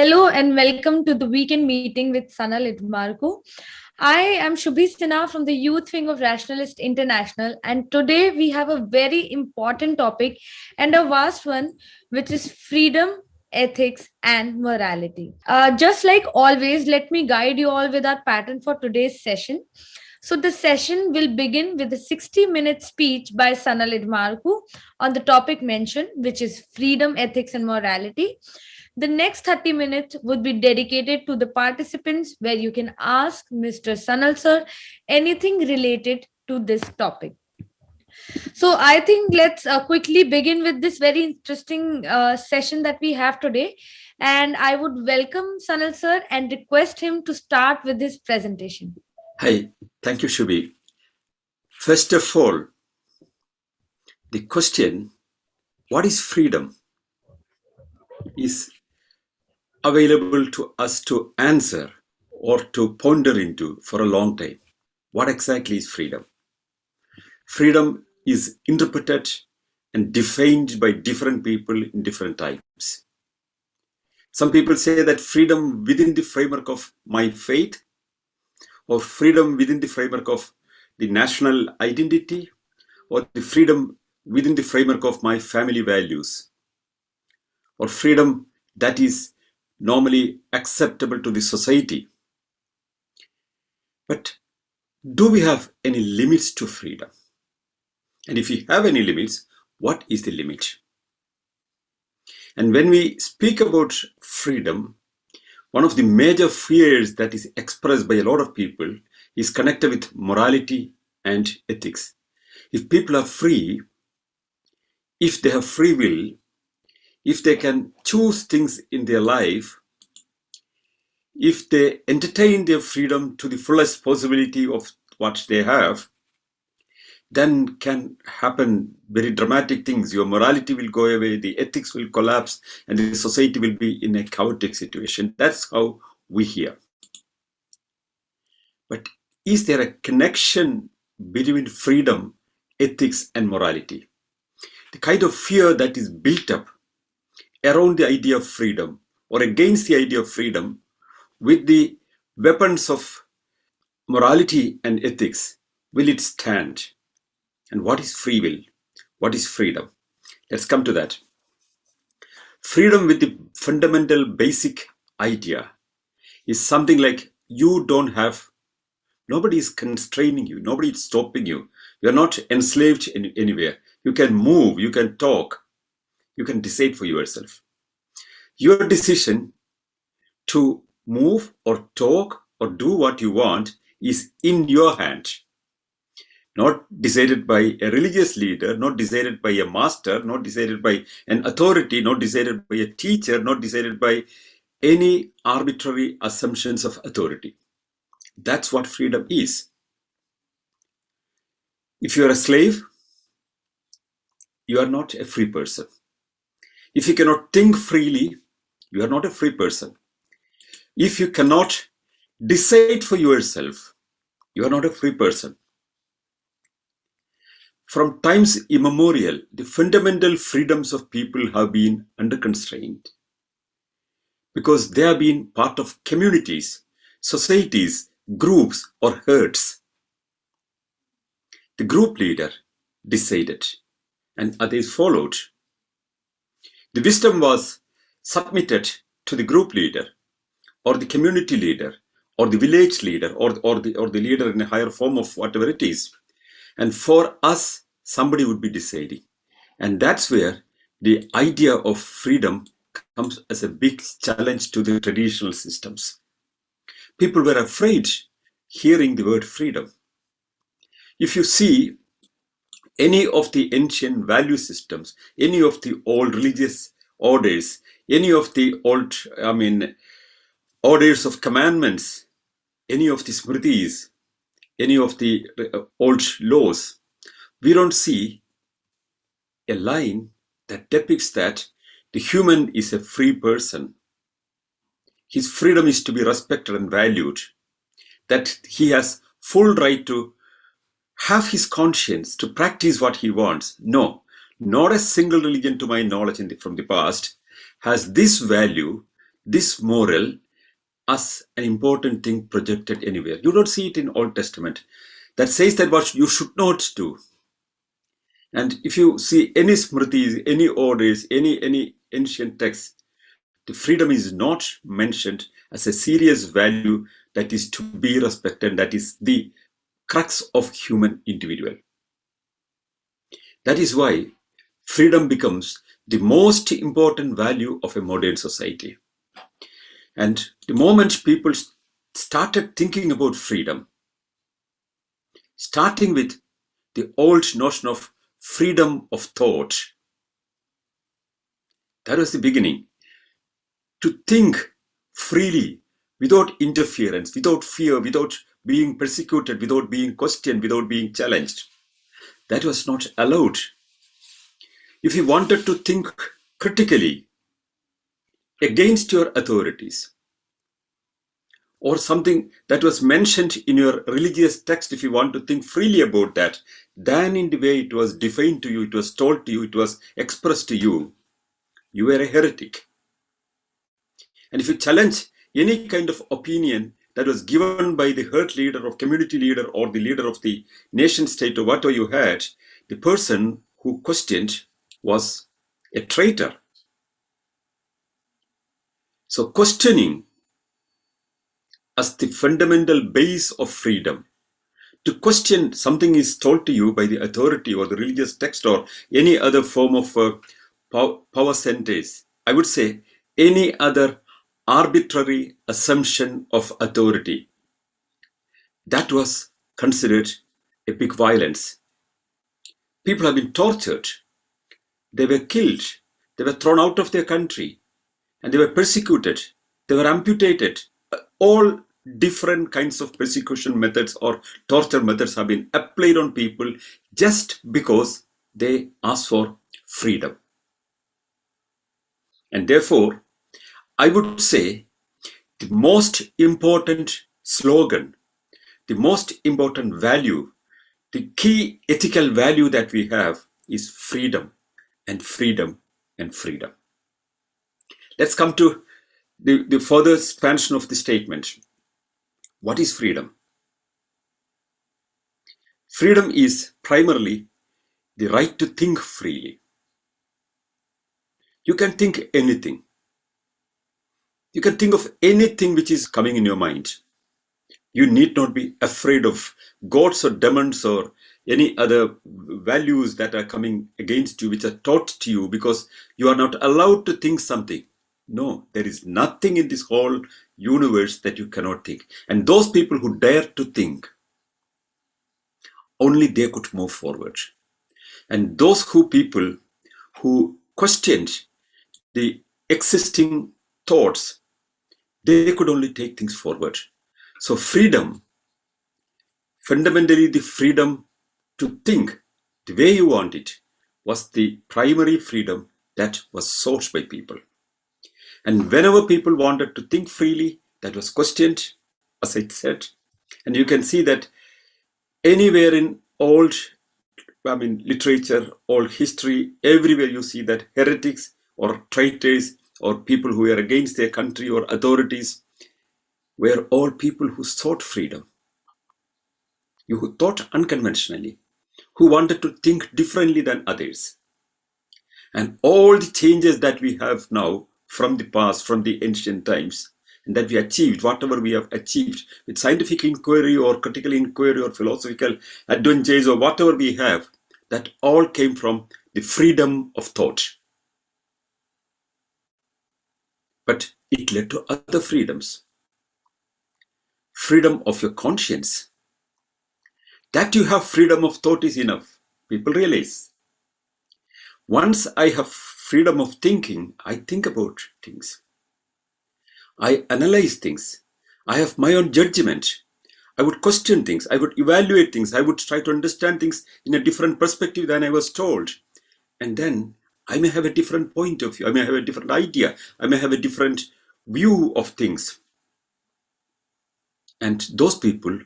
Hello and welcome to the weekend meeting with Sanal Edamaruku. I am Shubhi Sinha from the Youth Wing of Rationalist International, and today we have a very important topic and a vast one, which is freedom, ethics, and morality. Just like always, let me guide you all with our pattern for today's session. So, the session will begin with a 60-minute speech by Sanal Edamaruku on the topic mentioned, which is freedom, ethics, and morality. The next 30 minutes would be dedicated to the participants where you can ask Mr. Sanal sir anything related to this topic. So I think let's quickly begin with this very interesting session that we have today. And I would welcome Sanal sir and request him to start with his presentation. Hi, thank you, Shubhi. First of all, the question, what is freedom, is available to us to answer or to ponder into for a long time. What exactly is freedom? Freedom is interpreted and defined by different people in different times. Some people say that freedom within the framework of my faith, or freedom within the framework of the national identity, or the freedom within the framework of my family values, or freedom that is normally acceptable to the society. But do we have any limits to freedom? And if we have any limits, what is the limit? And when we speak about freedom, one of the major fears that is expressed by a lot of people is connected with morality and ethics. If people are free, if they have free will, if they can choose things in their life, if they entertain their freedom to the fullest possibility of what they have, then can happen very dramatic things. Your morality will go away, the ethics will collapse, and the society will be in a chaotic situation. That's how we hear. But is there a connection between freedom, ethics, and morality? The kind of fear that is built up around the idea of freedom or against the idea of freedom with the weapons of morality and ethics, will it stand? And what is free will? What is freedom? Let's come to that. Freedom with the fundamental basic idea is something like you don't have, nobody is constraining you, nobody is stopping you. You're not enslaved anywhere. You can move, you can talk, you can decide for yourself. Your decision to move or talk or do what you want is in your hand. Not decided by a religious leader, not decided by a master, not decided by an authority, not decided by a teacher, not decided by any arbitrary assumptions of authority. That's what freedom is. If you are a slave, you are not a free person. If you cannot think freely, you are not a free person. If you cannot decide for yourself, you are not a free person. From times immemorial, the fundamental freedoms of people have been under constraint because they have been part of communities, societies, groups, or herds. The group leader decided and others followed. The wisdom was submitted to the group leader or the community leader or the village leader or the leader in a higher form of whatever it is. And for us, somebody would be deciding. And that's where the idea of freedom comes as a big challenge to the traditional systems. People were afraid hearing the word freedom. If you see any of the ancient value systems, any of the old religious orders, any of the old, orders of commandments, any of the smritis, any of the old laws, we don't see a line that depicts that the human is a free person. His freedom is to be respected and valued, that he has full right to have his conscience, to practice what he wants. No, not a single religion to my knowledge from the past has this value this moral as an important thing projected anywhere. You don't see it in Old Testament that says that what you should not do. And if you see any smritis, any orders, any ancient texts, the freedom is not mentioned as a serious value that is to be respected. That is the crux of human individual. That is why freedom becomes the most important value of a modern society. And the moment people started thinking about freedom, starting with the old notion of freedom of thought, that was the beginning. To think freely, without interference, without fear, without being persecuted, without being questioned, without being challenged. That was not allowed. If you wanted to think critically against your authorities, or something that was mentioned in your religious text, if you want to think freely about that, then in the way it was defined to you, it was told to you, it was expressed to you, you were a heretic. And if you challenge any kind of opinion that was given by the herd leader or community leader or the leader of the nation state or whatever you had, the person who questioned was a traitor. So questioning as the fundamental base of freedom, to question something is told to you by the authority or the religious text or any other form of power centers, I would say any other arbitrary assumption of authority, that was considered a big violence. People have been tortured, they were killed, they were thrown out of their country, and they were persecuted, they were amputated. All different kinds of persecution methods or torture methods have been applied on people just because they asked for freedom. And therefore, I would say the most important slogan, the most important value, the key ethical value that we have is freedom and freedom and freedom. Let's come to the further expansion of the statement. What is freedom? Freedom is primarily the right to think freely. You can think anything. You can think of anything which is coming in your mind. You need not be afraid of gods or demons or any other values that are coming against you, which are taught to you because you are not allowed to think something. No, there is nothing in this whole universe that you cannot think. And those people who dare to think, only they could move forward. And those people who questioned the existing thoughts, they could only take things forward. So freedom, fundamentally the freedom to think the way you want it, was the primary freedom that was sought by people. And whenever people wanted to think freely, that was questioned, as I said. And you can see that anywhere in old, literature, old history, everywhere you see that heretics or traitors or people who were against their country or authorities were all people who sought freedom, who thought unconventionally, who wanted to think differently than others. And all the changes that we have now from the past, from the ancient times, and that we achieved, whatever we have achieved with scientific inquiry or critical inquiry or philosophical adventures or whatever we have, that all came from the freedom of thought. But it led to other freedoms. Freedom of your conscience. That you have freedom of thought is enough. People realize. Once I have freedom of thinking, I think about things. I analyze things. I have my own judgment. I would question things. I would evaluate things. I would try to understand things in a different perspective than I was told. And then I may have a different point of view. I may have a different idea. I may have a different view of things. And those people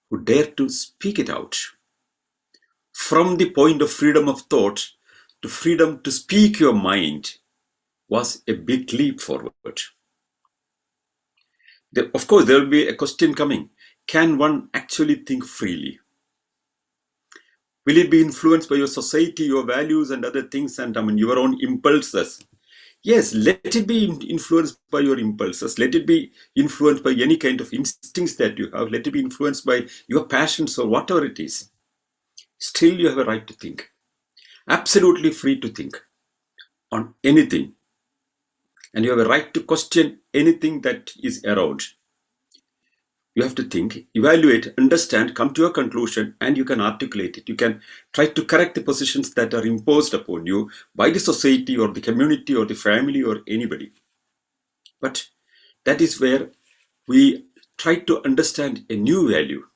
who dare to speak it out, from the point of freedom of thought to freedom to speak your mind, was a big leap forward. Of course, there will be a question coming. Can one actually think freely? Will it be influenced by your society, your values and other things, and your own impulses? Yes, let it be influenced by your impulses. Let it be influenced by any kind of instincts that you have. Let it be influenced by your passions or whatever it is. Still, you have a right to think. Absolutely free to think on anything. And you have a right to question anything that is around. You have to think, evaluate, understand, come to a conclusion, and you can articulate it. You can try to correct the positions that are imposed upon you by the society or the community or the family or anybody. But that is where we try to understand a new value.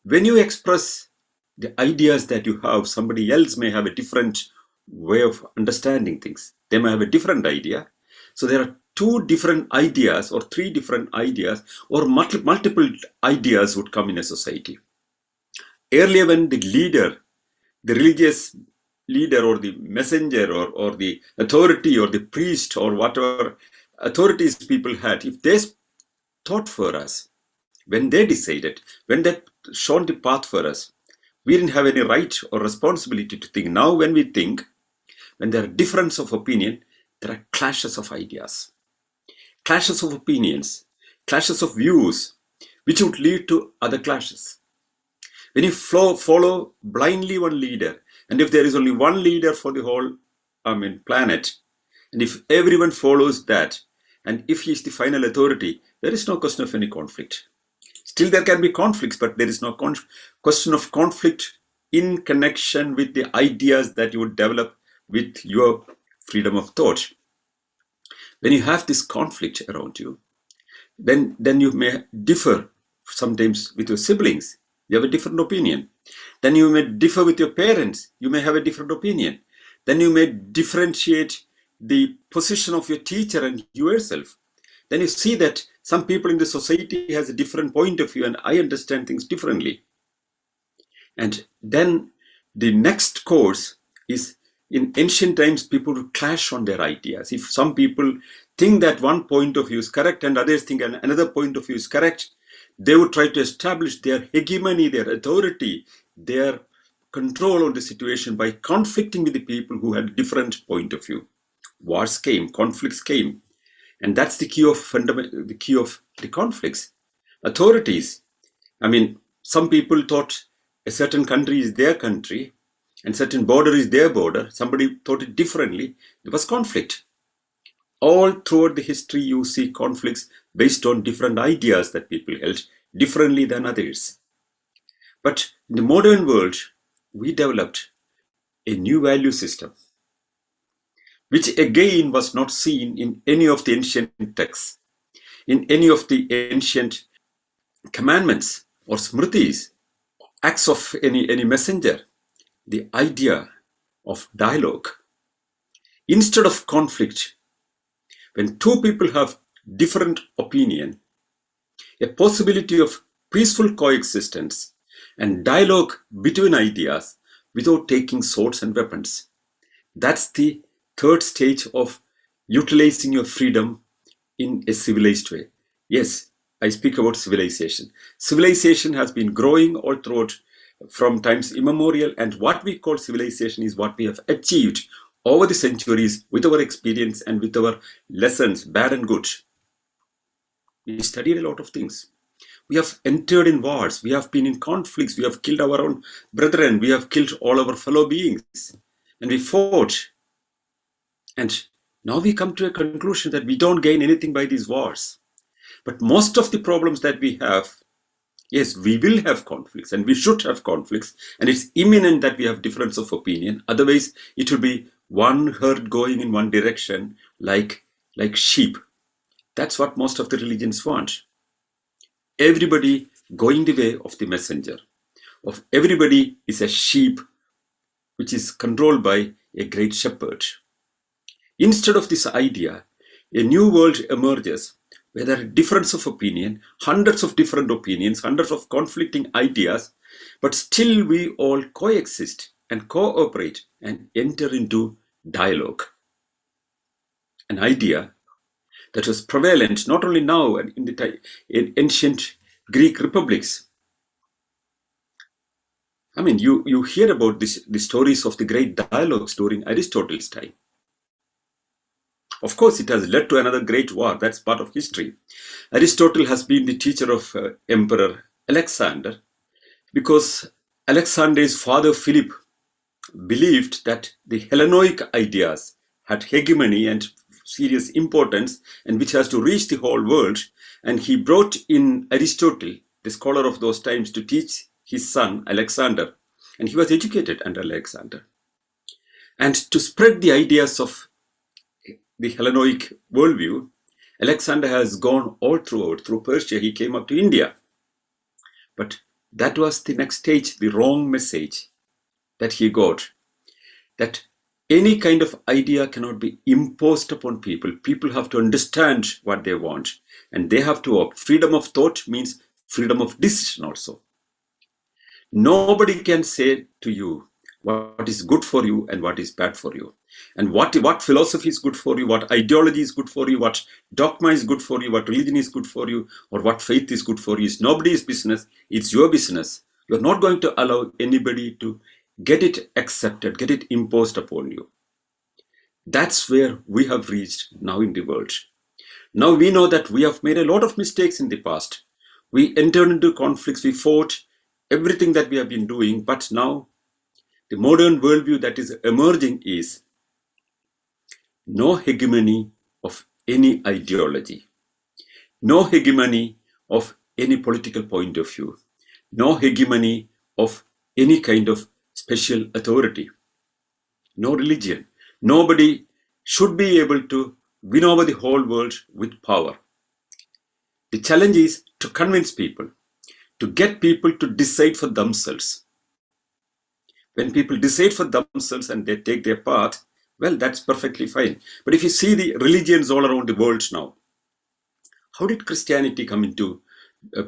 When you express the ideas that you have, somebody else may have a different way of understanding things. They may have a different idea. So there are two different ideas or three different ideas or multiple ideas would come in a society. Earlier, when the leader, the religious leader or the messenger or the authority or the priest or whatever authorities people had, if they thought for us, when they decided, when they shone the path for us, we didn't have any right or responsibility to think. Now when we think, when there are differences of opinion, there are clashes of ideas, clashes of opinions, clashes of views, which would lead to other clashes. When you follow blindly one leader, and if there is only one leader for the whole planet, and if everyone follows that, and if he is the final authority, there is no question of any conflict. Still, there can be conflicts, but there is no question of conflict in connection with the ideas that you would develop with your freedom of thought. When you have this conflict around you, then you may differ sometimes with your siblings. You have a different opinion. Then you may differ with your parents. You may have a different opinion. Then you may differentiate the position of your teacher and yourself. Then you see that some people in the society has a different point of view and I understand things differently. And then the next course is, in ancient times, people would clash on their ideas. If some people think that one point of view is correct and others think another point of view is correct, they would try to establish their hegemony, their authority, their control on the situation by conflicting with the people who had a different point of view. Wars came, conflicts came. And that's the key of the conflicts. Authorities. Some people thought a certain country is their country and certain border is their border. Somebody thought it differently. There was conflict. All throughout the history, you see conflicts based on different ideas that people held differently than others. But in the modern world, we developed a new value system, which again was not seen in any of the ancient texts, in any of the ancient commandments or smritis, acts of any messenger, the idea of dialogue. Instead of conflict, when two people have different opinion, a possibility of peaceful coexistence and dialogue between ideas without taking swords and weapons. That's the third stage of utilizing your freedom in a civilized way. Yes, I speak about civilization. Civilization has been growing all throughout from times immemorial, and what we call civilization is what we have achieved over the centuries with our experience and with our lessons, bad and good. We studied a lot of things. We have entered in wars. We have been in conflicts. We have killed our own brethren. We have killed all our fellow beings. And we fought. And now we come to a conclusion that we don't gain anything by these wars. But most of the problems that we have, yes, we will have conflicts and we should have conflicts. And it's imminent that we have difference of opinion. Otherwise, it will be one herd going in one direction like sheep. That's what most of the religions want. Everybody going the way of the messenger. Of everybody is a sheep which is controlled by a great shepherd. Instead of this idea, a new world emerges where there are difference of opinion, hundreds of different opinions, hundreds of conflicting ideas, but still we all coexist and cooperate and enter into dialogue. An idea that was prevalent not only now and in ancient Greek republics. I mean, you hear about the stories of the great dialogues during Aristotle's time. Of course, it has led to another great war. That's part of history. Aristotle has been the teacher of Emperor Alexander because Alexander's father Philip believed that the Hellenic ideas had hegemony and serious importance and which has to reach the whole world. And he brought in Aristotle, the scholar of those times, to teach his son Alexander. And he was educated under Alexander. And to spread the ideas of the Hellenic worldview, Alexander has gone all throughout. Through Persia, he came up to India. But that was the next stage, the wrong message that he got. That any kind of idea cannot be imposed upon people. People have to understand what they want. And they have to opt. Freedom of thought means freedom of decision also. Nobody can say to you what is good for you and what is bad for you. And what philosophy is good for you, what ideology is good for you, what dogma is good for you, what religion is good for you, or what faith is good for you. It's nobody's business. It's your business. You're not going to allow anybody to get it accepted, get it imposed upon you. That's where we have reached now in the world. Now we know that we have made a lot of mistakes in the past. We entered into conflicts, we fought, everything that we have been doing, but now the modern worldview that is emerging is no hegemony of any ideology, no hegemony of any political point of view, no hegemony of any kind of special authority, no religion. Nobody should be able to win over the whole world with power. The challenge is to convince people, to get people to decide for themselves. When people decide for themselves and they take their path, well, that's perfectly fine. But if you see the religions all around the world now, how did Christianity come into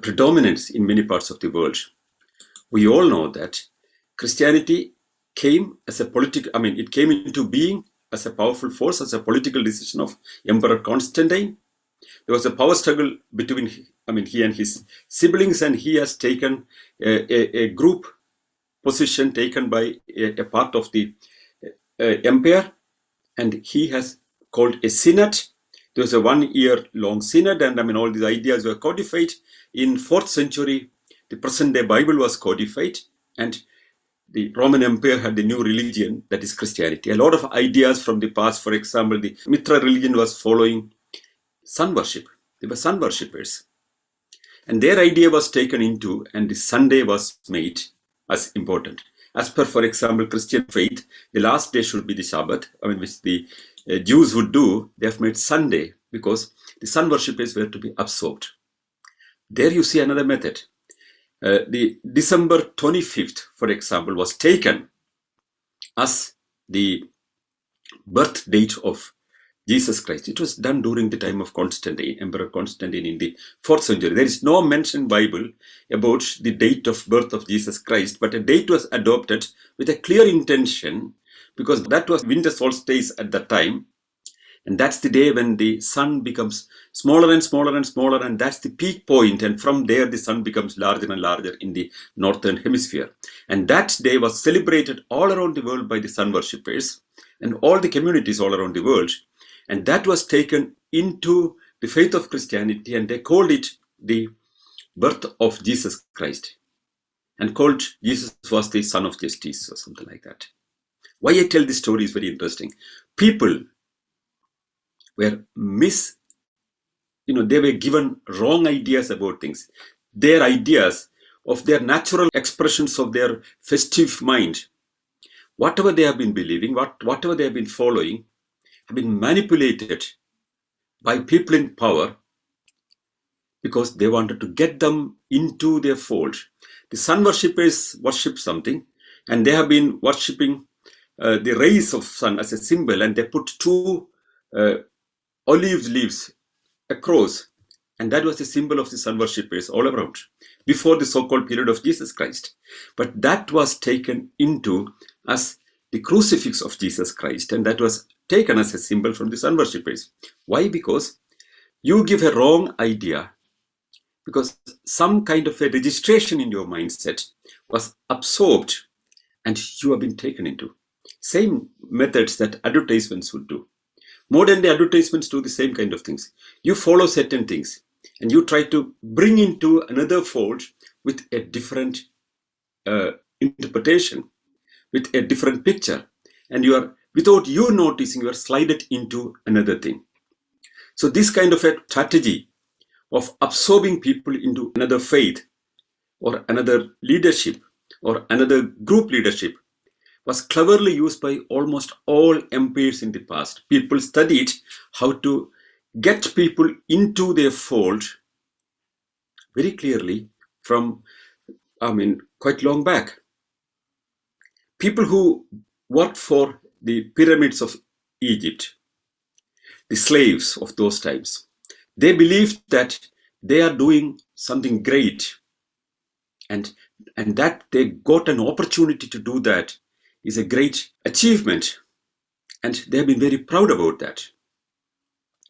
predominance in many parts of the world? We all know that Christianity came as a it came into being as a powerful force, as a political decision of Emperor Constantine. There was a power struggle between he and his siblings, and he has taken a group position taken by a part of the empire, and he has called a synod. There was a 1 year long synod, and all these ideas were codified. In 4th century, the present day Bible was codified, and the Roman Empire had the new religion, that is Christianity. A lot of ideas from the past, for example, the Mitra religion was following sun worship. They were sun worshippers. And their idea was taken into, and the Sunday was made as important. As per, for example, Christian faith, the last day should be the Sabbath, which the Jews would do. They have made Sunday because the sun worshippers were to be absorbed. There you see another method. The December 25th, for example, was taken as the birth date of Jesus Christ. It was done during the time of Constantine, Emperor Constantine in the 4th century. There is no mention in the Bible about the date of birth of Jesus Christ, but a date was adopted with a clear intention because that was winter solstice at that time. And that's the day when the sun becomes smaller and smaller and smaller, and that's the peak point. And from there, the sun becomes larger and larger in the northern hemisphere. And that day was celebrated all around the world by the sun worshippers and all the communities all around the world. And that was taken into the faith of Christianity, and they called it the birth of Jesus Christ, and called Jesus was the son of justice or something like that. Why I tell this story is very interesting. People were they were given wrong ideas about things. Their ideas of their natural expressions of their festive mind, whatever they have been believing, whatever they have been following, have been manipulated by people in power because they wanted to get them into their fold. The sun worshippers worship something, and they have been worshipping the rays of sun as a symbol, and they put 2 olive leaves across, and that was the symbol of the sun worshippers all around before the so-called period of Jesus Christ. But that was taken into as the crucifix of Jesus Christ, and that was taken as a symbol from the sun worshippers. Why? Because You give a wrong idea because some kind of a registration in your mindset was absorbed and you have been taken into. Same methods that advertisements would do. Modern day advertisements do the same kind of things. You follow certain things and you try to bring into another fold with a different interpretation, with a different picture, and you are, without you noticing, you are slided into another thing. So this kind of a strategy of absorbing people into another faith or another leadership or another group leadership was cleverly used by almost all empires in the past. People studied how to get people into their fold very clearly from, quite long back. People who worked for the pyramids of Egypt, the slaves of those times, they believed that they are doing something great, and that they got an opportunity to do that is a great achievement, and they have been very proud about that.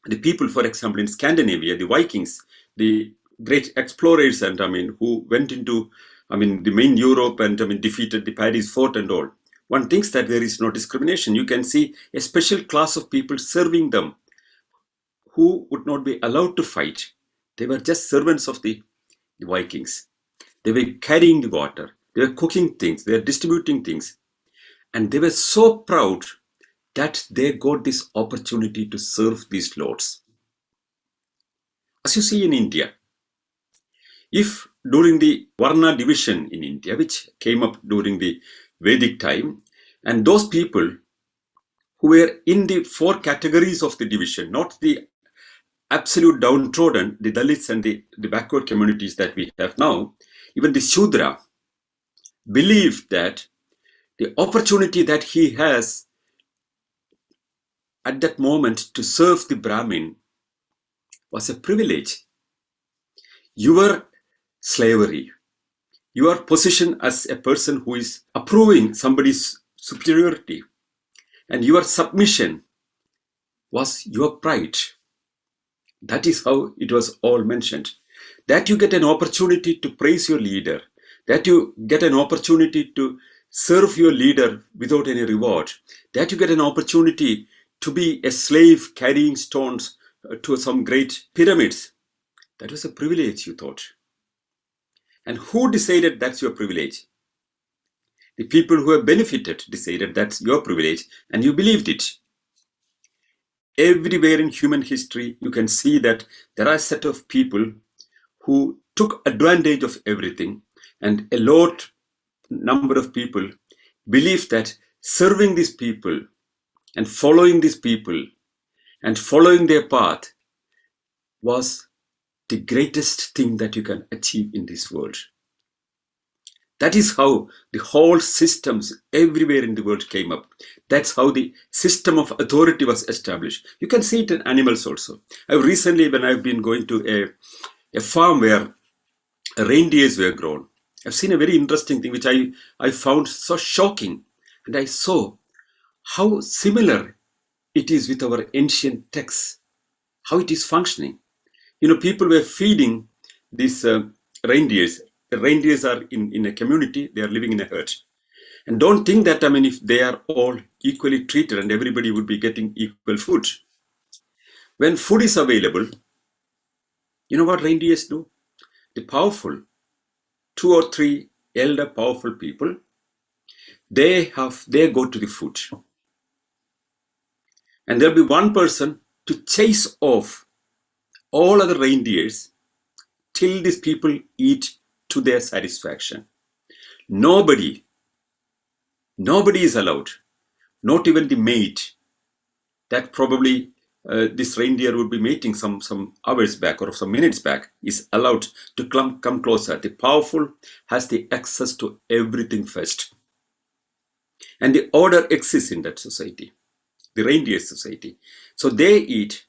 The people, for example, in Scandinavia, the Vikings, the great explorers, and who went into the main Europe and defeated the Paris fort and all. One thinks that there is no discrimination. You can see a special class of people serving them who would not be allowed to fight. They were just servants of the Vikings. They were carrying the water. They were cooking things. They were distributing things. And they were so proud that they got this opportunity to serve these lords. As you see in India, if during the Varna division in India, which came up during the Vedic time, and those people who were in the four categories of the division, not the absolute downtrodden, the Dalits and the backward communities that we have now, even the Shudra believed that the opportunity that he has at that moment to serve the Brahmin was a privilege. Your slavery, your position as a person who is approving somebody's superiority, and your submission was your pride. That is how it was all mentioned. That you get an opportunity to praise your leader, that you get an opportunity to serve your leader without any reward, that you get an opportunity to be a slave carrying stones to some great pyramids. That was a privilege, you thought. And who decided that's your privilege? The people who have benefited decided that's your privilege, and you believed it. Everywhere in human history, you can see that there are a set of people who took advantage of everything, and a lot number of people believed that serving these people and following these people and following their path was the greatest thing that you can achieve in this world. That is how the whole systems everywhere in the world came up. That's how the system of authority was established. You can see it in animals also. Recently, when I've been going to a farm where reindeers were grown, I've seen a very interesting thing which I found so shocking. And I saw how similar it is with our ancient texts, how it is functioning. People were feeding these reindeers. The reindeers are in a community, they are living in a herd. And don't think that, if they are all equally treated and everybody would be getting equal food. When food is available, you know what reindeers do? The powerful, 2 or 3 elder powerful people, they go to the food. And there'll be one person to chase off all other reindeers till these people eat to their satisfaction. Nobody is allowed, not even the mate that probably this reindeer would be mating some hours back or some minutes back, is allowed to come closer. The powerful has the access to everything first. And the order exists in that society, the reindeer society. So they eat,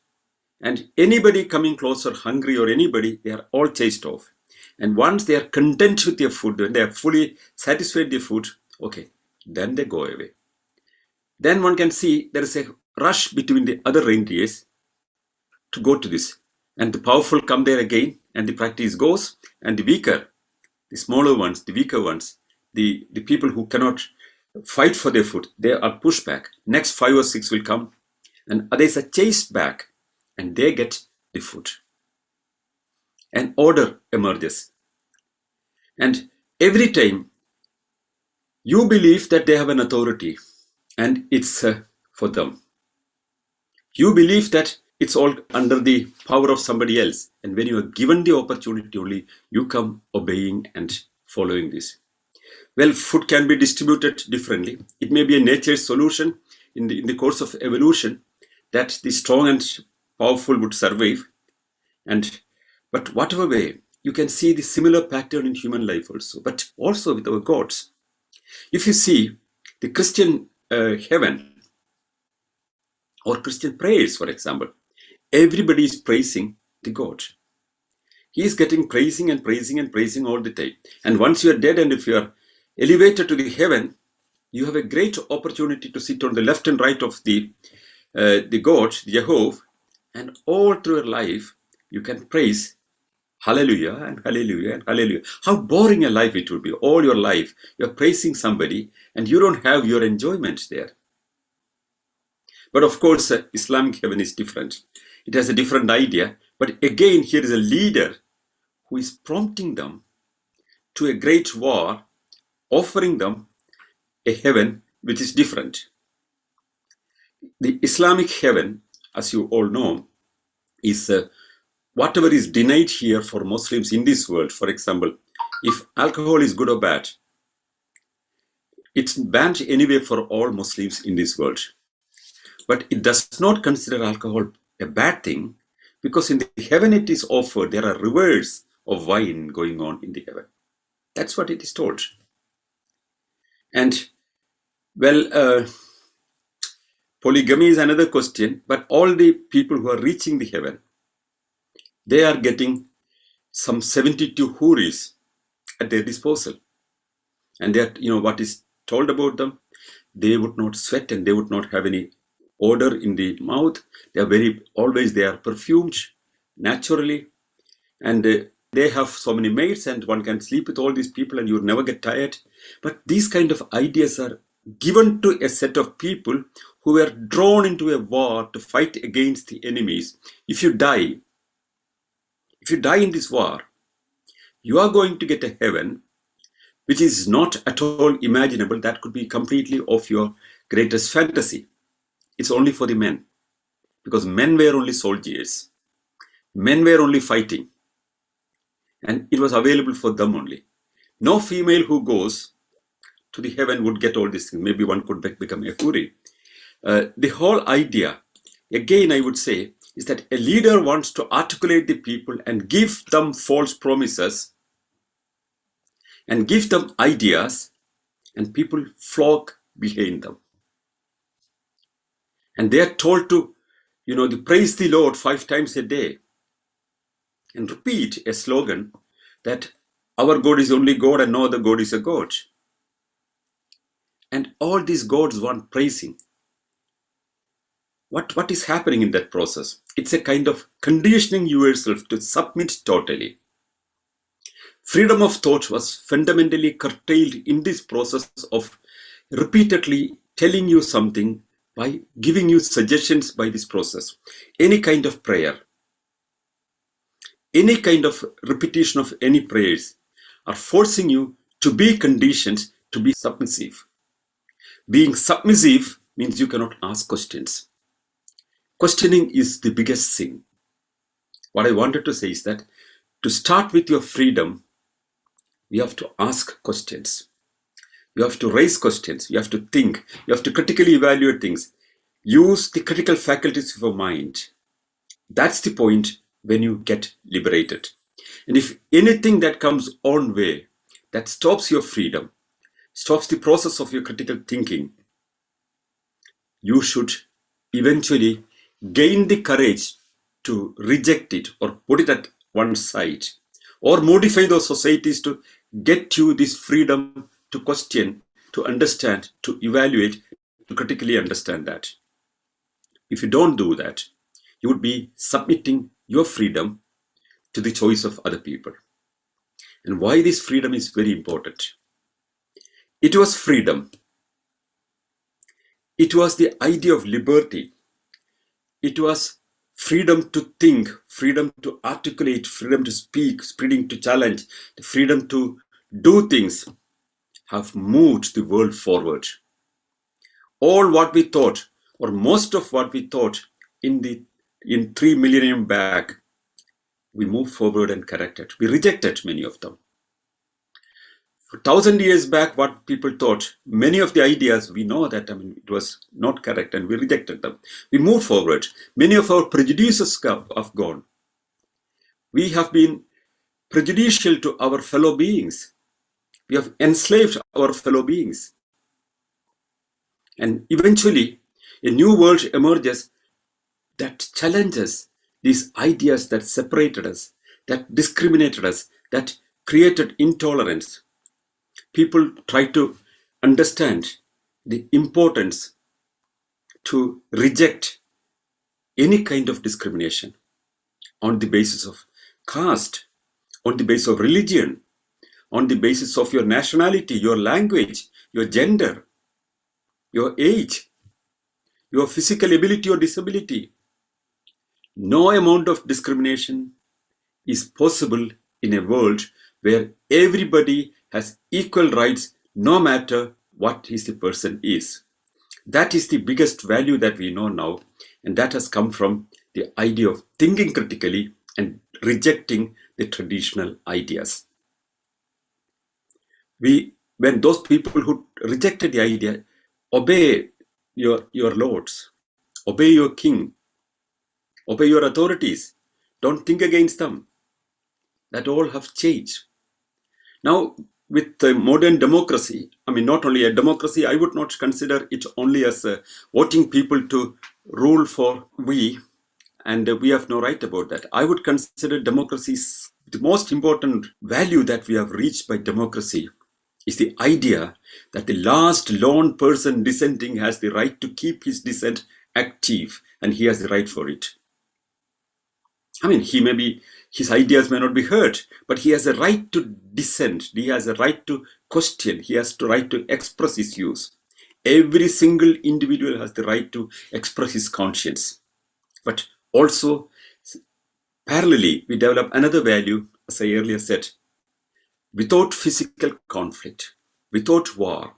and anybody coming closer hungry or anybody, they are all chased off. And once they are content with their food, when they are fully satisfied with their food, okay, then they go away. Then one can see there is a rush between the other reindeers to go to this. and the powerful come there again, and the practice goes, and the weaker, the smaller ones, the weaker ones, the people who cannot fight for their food, they are pushed back. Next 5 or 6 will come, and others are chased back, and they get the food. And order emerges. And every time you believe that they have an authority, and it's for them. You believe that it's all under the power of somebody else. And when you are given the opportunity only, you come obeying and following this. Well, food can be distributed differently. It may be a nature's solution in the course of evolution that the strong and powerful would survive. But whatever way, you can see the similar pattern in human life also, but also with our gods. If you see the Christian heaven or Christian prayers, for example, everybody is praising the God. He is getting praising and praising and praising all the time. And once you are dead, and if you are elevated to the heaven, you have a great opportunity to sit on the left and right of the God, Jehovah, and all through your life, you can praise hallelujah and hallelujah and hallelujah. How boring a life it would be. All your life, you're praising somebody and you don't have your enjoyment there. But of course, Islamic heaven is different. It has a different idea. But again, here is a leader who is prompting them to a great war, offering them a heaven which is different. The Islamic heaven, as you all know, is whatever is denied here for Muslims in this world. For example, if alcohol is good or bad, it's banned anyway for all Muslims in this world. But it does not consider alcohol a bad thing, because in the heaven it is offered, there are rivers of wine going on in the heaven. That's what it is told. And well, polygamy is another question, but all the people who are reaching the heaven, they are getting some 72 huris at their disposal. And that, what is told about them, they would not sweat and they would not have any odor in the mouth. They are perfumed naturally. And they have so many mates, and one can sleep with all these people and you will never get tired. But these kind of ideas are given to a set of people who were drawn into a war to fight against the enemies. If you die in this war, you are going to get a heaven which is not at all imaginable. That could be completely of your greatest fantasy. It's only for the men, because men were only soldiers. Men were only fighting, and it was available for them only. No female who goes to the heaven would get all these things. Maybe one could become a huri. The whole idea, again, I would say, is that a leader wants to articulate the people and give them false promises and give them ideas, and people flock behind them. And they are told to, praise the Lord 5 times a day and repeat a slogan that our God is only God and no other God is a God. And all these gods want praising. What is happening in that process? It's a kind of conditioning yourself to submit totally. Freedom of thought was fundamentally curtailed in this process of repeatedly telling you something by giving you suggestions by this process. Any kind of prayer, any kind of repetition of any prayers are forcing you to be conditioned to be submissive. Being submissive means you cannot ask questions. Questioning is the biggest sin. What I wanted to say is that to start with your freedom, you have to ask questions. You have to raise questions. You have to think. You have to critically evaluate things. Use the critical faculties of your mind. That's the point when you get liberated. And if anything that comes on way that stops your freedom, stops the process of your critical thinking, you should eventually gain the courage to reject it or put it at one side, or modify those societies to get you this freedom to question, to understand, to evaluate, to critically understand that. If you don't do that, you would be submitting your freedom to the choice of other people. And why this freedom is very important. It was freedom. It was the idea of liberty. It was freedom to think, freedom to articulate, freedom to speak, freedom to challenge, the freedom to do things have moved the world forward. All what we thought, or most of what we thought in 3 millennium back, we moved forward and corrected. We rejected many of them. For 1,000 years back, what people thought, many of the ideas, we know that it was not correct and we rejected them. We moved forward. Many of our prejudices have gone. We have been prejudicial to our fellow beings. We have enslaved our fellow beings. And eventually, a new world emerges that challenges these ideas that separated us, that discriminated us, that created intolerance. People try to understand the importance to reject any kind of discrimination on the basis of caste, on the basis of religion, on the basis of your nationality, your language, your gender, your age, your physical ability or disability. No amount of discrimination is possible in a world where everybody has equal rights no matter what the person is. That is the biggest value that we know now, and that has come from the idea of thinking critically and rejecting the traditional ideas. When those people who rejected the idea, obey your lords, obey your king, obey your authorities, don't think against them, that all have changed. Now, with the modern democracy, not only a democracy, I would not consider it only as voting people to rule for we, and we have no right about that. I would consider democracy the most important value that we have reached by democracy is the idea that the last lone person dissenting has the right to keep his dissent active, and he has the right for it. His ideas may not be heard, but he has a right to dissent. He has a right to question. He has the right to express his views. Every single individual has the right to express his conscience. But also, parallelly, we develop another value, as I earlier said, without physical conflict, without war,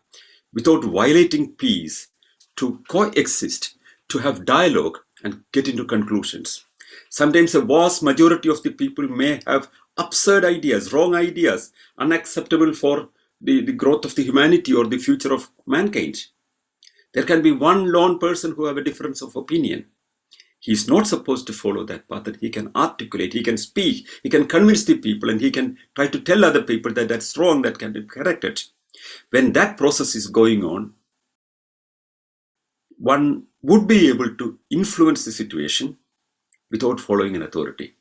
without violating peace, to coexist, to have dialogue and get into conclusions. Sometimes a vast majority of the people may have absurd ideas, wrong ideas, unacceptable for the growth of the humanity or the future of mankind. There can be one lone person who have a difference of opinion. He is not supposed to follow that path, that he can articulate, he can speak, he can convince the people, and he can try to tell other people that that's wrong, that can be corrected. When that process is going on, one would be able to influence the situation without following an authority.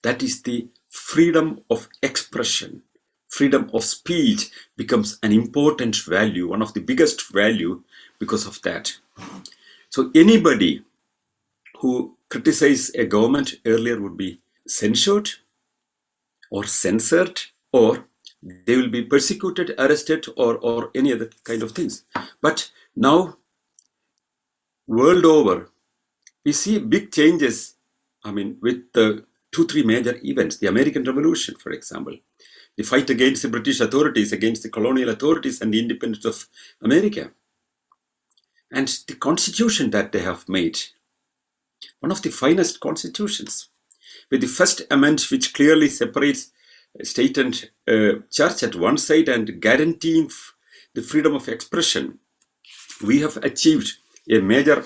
That is the freedom of expression. Freedom of speech becomes an important value, one of the biggest value because of that. So anybody who criticized a government earlier would be censured or censored, or they will be persecuted, arrested, or any other kind of things. But now, world over, we see big changes, with the 2-3 major events. The American Revolution, for example, the fight against the British authorities, against the colonial authorities, and the independence of America. And the constitution that they have made, one of the finest constitutions, with the First Amendment, which clearly separates state and church at one side and guaranteeing the freedom of expression. We have achieved a major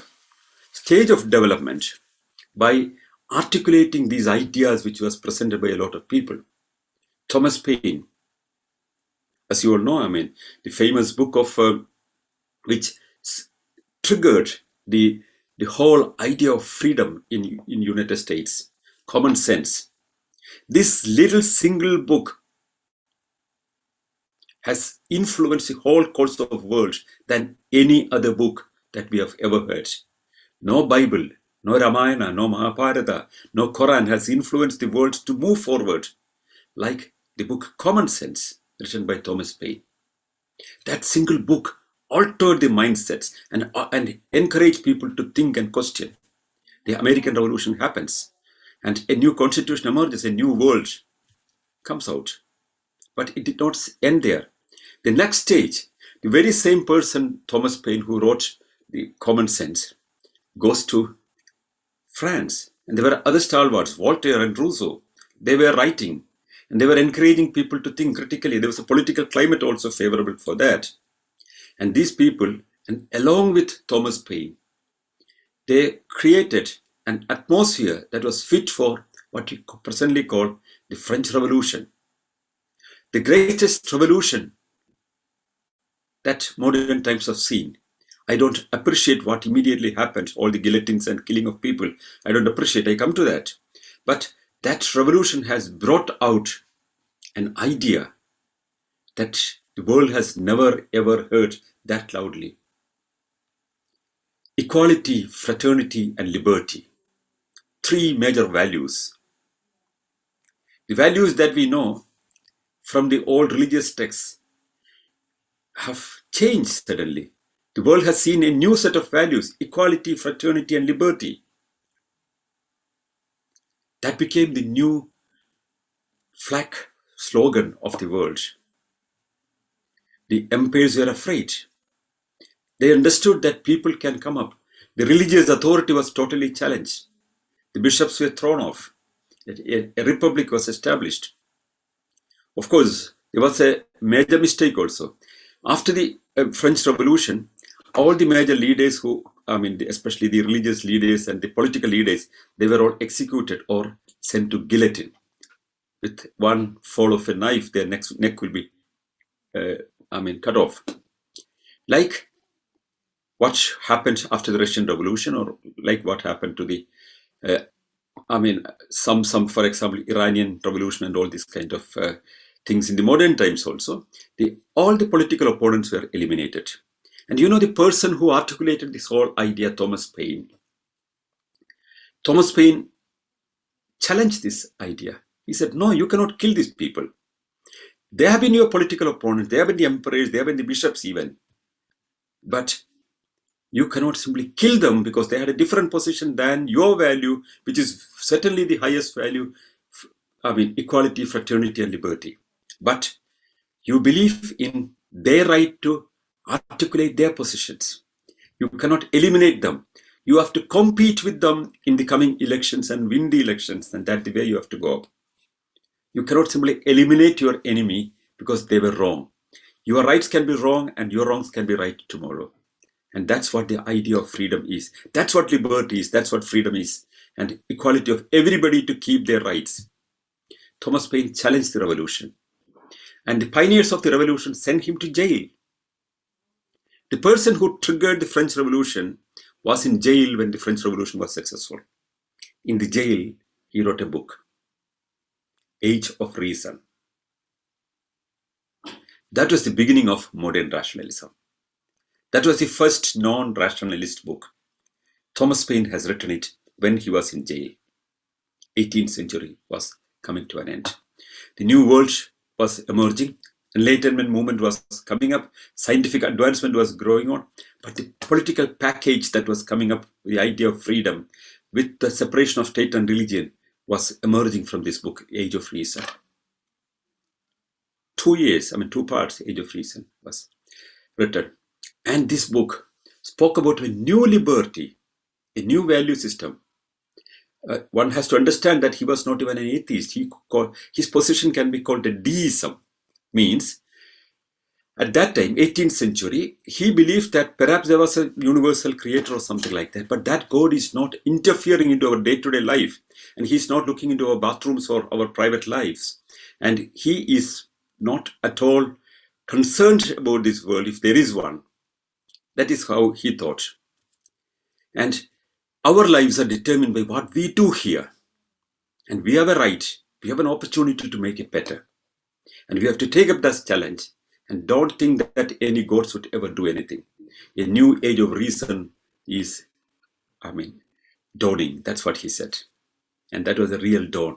stage of development by articulating these ideas which was presented by a lot of people. Thomas Paine, as you all know, the famous book of which triggered the whole idea of freedom in United States, Common Sense. This little single book has influenced the whole course of the world than any other book that we have ever heard. No Bible, No Ramayana, no Mahabharata, no Quran has influenced the world to move forward like the book Common Sense, written by Thomas Paine. That single book altered the mindsets and encouraged people to think and question. The American Revolution happens, and a new constitution emerges, a new world comes out. But it did not end there. The next stage, the very same person, Thomas Paine, who wrote the Common Sense, goes to France. And there were other stalwarts, Voltaire and Rousseau. They were writing and they were encouraging people to think critically. There was a political climate also favorable for that. And these people, and along with Thomas Paine, they created an atmosphere that was fit for what we presently call the French Revolution. The greatest revolution that modern times have seen. I don't appreciate what immediately happened, all the guillotines and killing of people. I don't appreciate, I come to that. But that revolution has brought out an idea that the world has never ever heard that loudly. Equality, fraternity, and liberty. Three major values. The values that we know from the old religious texts have changed suddenly. The world has seen a new set of values, equality, fraternity, and liberty. That became the new flag slogan of the world. The empires were afraid. They understood that people can come up. The religious authority was totally challenged. The bishops were thrown off. A republic was established. Of course, there was a major mistake also. After the French Revolution, all the major leaders especially the religious leaders and the political leaders, they were all executed or sent to guillotine. With one fall of a knife, their neck will be, cut off. Like what happened after the Russian Revolution, or like what happened to the, some, for example, Iranian Revolution and all these kind of things in the modern times also. All the political opponents were eliminated. And you know the person who articulated this whole idea, Thomas Paine challenged this idea. He said, no, you cannot kill these people. They have been your political opponents, they have been the emperors, they have been the bishops even. But you cannot simply kill them because they had a different position than your value, which is certainly the highest value, equality, fraternity, and liberty. But you believe in their right to articulate their positions. You cannot eliminate them. You have to compete with them in the coming elections and win the elections, and that's the way you have to go. You cannot simply eliminate your enemy because they were wrong. Your rights can be wrong and your wrongs can be right tomorrow. And that's what the idea of freedom is. That's what liberty is. That's what freedom is. And equality of everybody to keep their rights. Thomas Paine challenged the revolution. And the pioneers of the revolution sent him to jail. The person who triggered the French Revolution was in jail when the French Revolution was successful. In the jail, he wrote a book, Age of Reason. That was the beginning of modern rationalism. That was the first non-rationalist book. Thomas Paine has written it when he was in jail. 18th century was coming to an end. The new world was emerging. Enlightenment movement was coming up. Scientific advancement was growing on. But the political package that was coming up, the idea of freedom, with the separation of state and religion, was emerging from this book, Age of Reason. 2 parts, Age of Reason was written. And this book spoke about a new liberty, a new value system. One has to understand that he was not even an atheist. His position can be called a deism. Means, at that time, 18th century, he believed that perhaps there was a universal creator or something like that. But that God is not interfering into our day-to-day life. And he's not looking into our bathrooms or our private lives. And he is not at all concerned about this world if there is one. That is how he thought. And our lives are determined by what we do here. And we have a right, we have an opportunity to make it better. And we have to take up this challenge and don't think that any gods would ever do anything. A new age of reason is, dawning. That's what he said. And that was a real dawn.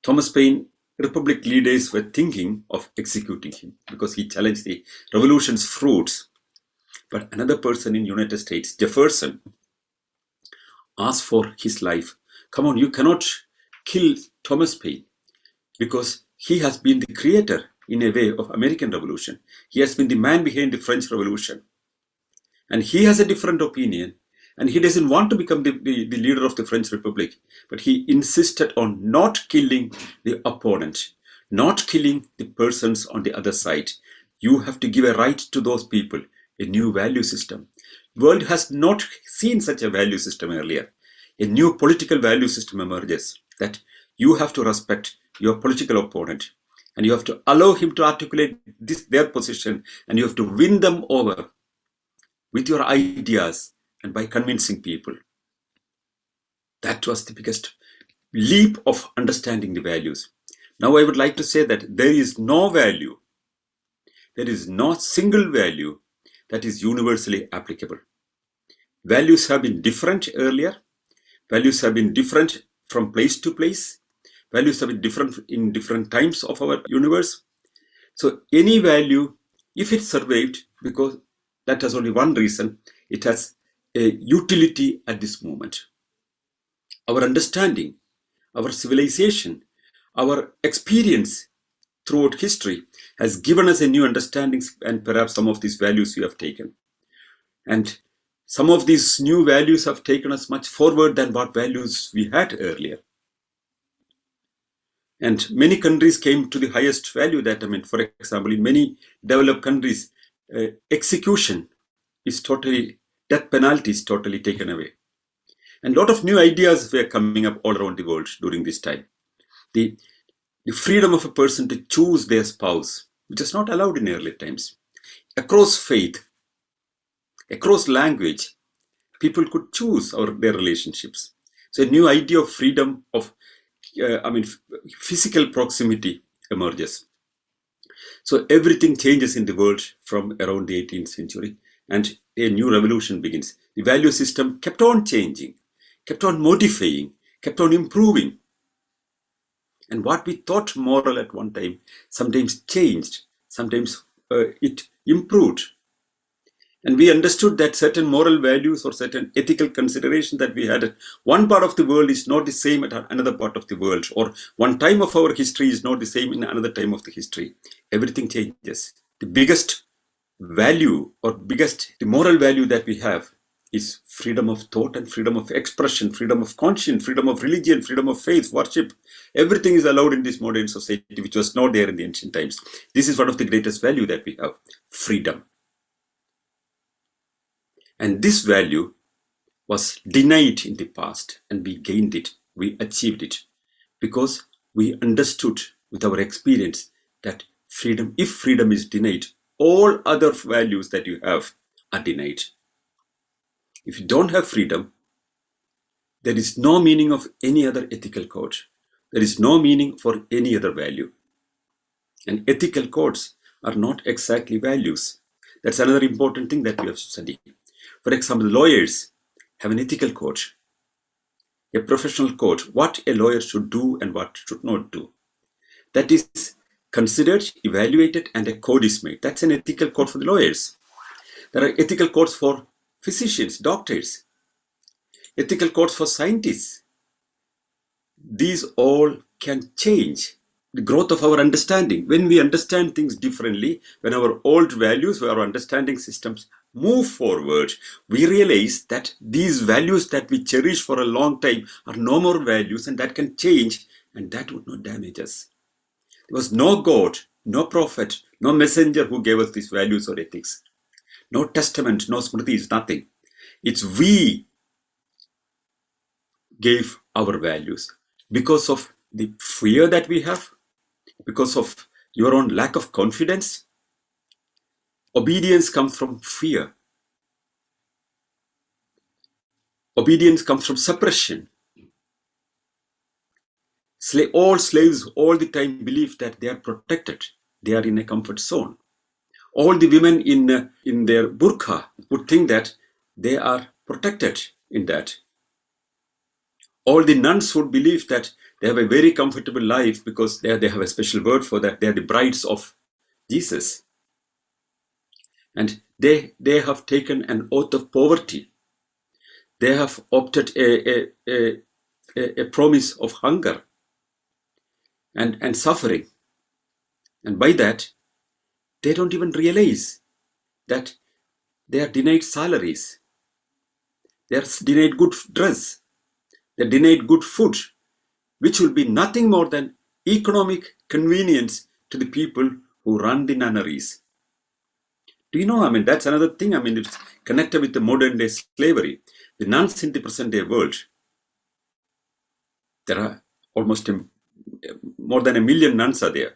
Thomas Paine, Republic leaders were thinking of executing him because he challenged the revolution's fruits. But another person in United States, Jefferson, asked for his life. Come on, you cannot kill Thomas Paine because he has been the creator, in a way, of American Revolution. He has been the man behind the French Revolution. And he has a different opinion. And he doesn't want to become the leader of the French Republic. But he insisted on not killing the opponent, not killing the persons on the other side. You have to give a right to those people, a new value system. The world has not seen such a value system earlier. A new political value system emerges that you have to respect your political opponent and you have to allow him to articulate their position, and you have to win them over with your ideas and by convincing people. That was the biggest leap of understanding the values. Now I would like to say that there is no value, there is no single value that is universally applicable. Values have been different earlier. Values have been different from place to place. Values have been different in different times of our universe. So any value, if it survived, because that has only one reason, it has a utility at this moment. Our understanding, our civilization, our experience throughout history has given us a new understanding, and perhaps some of these values we have taken. And some of these new values have taken us much forward than what values we had earlier. And many countries came to the highest value that, for example, in many developed countries, execution is totally, death penalty is totally taken away. And a lot of new ideas were coming up all around the world during this time. The freedom of a person to choose their spouse, which is not allowed in earlier times. Across faith, across language, people could choose their relationships. So a new idea of freedom of, physical proximity emerges. So everything changes in the world from around the 18th century, and a new revolution begins. The value system kept on changing, kept on modifying, kept on improving. And what we thought moral at one time sometimes changed, sometimes it improved. And we understood that certain moral values or certain ethical considerations that we had at one part of the world is not the same at another part of the world, or one time of our history is not the same in another time of the history. Everything changes. The biggest value or the moral value that we have is freedom of thought and freedom of expression, freedom of conscience, freedom of religion, freedom of faith, worship. Everything is allowed in this modern society, which was not there in the ancient times. This is one of the greatest value that we have, freedom. And this value was denied in the past, and we gained it, we achieved it, because we understood with our experience that freedom, if freedom is denied, all other values that you have are denied. If you don't have freedom, there is no meaning of any other ethical code. There is no meaning for any other value. And ethical codes are not exactly values. That's another important thing that we have to study. For example, lawyers have an ethical code, a professional code, what a lawyer should do and what should not do. That is considered, evaluated, and a code is made. That's an ethical code for the lawyers. There are ethical codes for physicians, doctors, ethical codes for scientists. These all can change the growth of our understanding. When we understand things differently, when our old values, our understanding systems move forward, we realize that these values that we cherish for a long time are no more values, and that can change, and that would not damage us. There was no God, no prophet, no messenger who gave us these values or ethics. No testament, no smritis, nothing. It's we gave our values because of the fear that we have, because of your own lack of confidence. Obedience comes from fear. Obedience comes from suppression. All slaves all the time believe that they are protected. They are in a comfort zone. All the women in their burqa would think that they are protected in that. All the nuns would believe that they have a very comfortable life because they have a special word for that. They are the brides of Jesus. And they have taken an oath of poverty. They have opted a promise of hunger and suffering. And by that, they don't even realize that they are denied salaries. They are denied good dress. They are denied good food, which will be nothing more than economic convenience to the people who run the nunneries. Do you know, that's another thing, it's connected with the modern day slavery. The nuns in the present day world, there are almost more than 1 million nuns are there.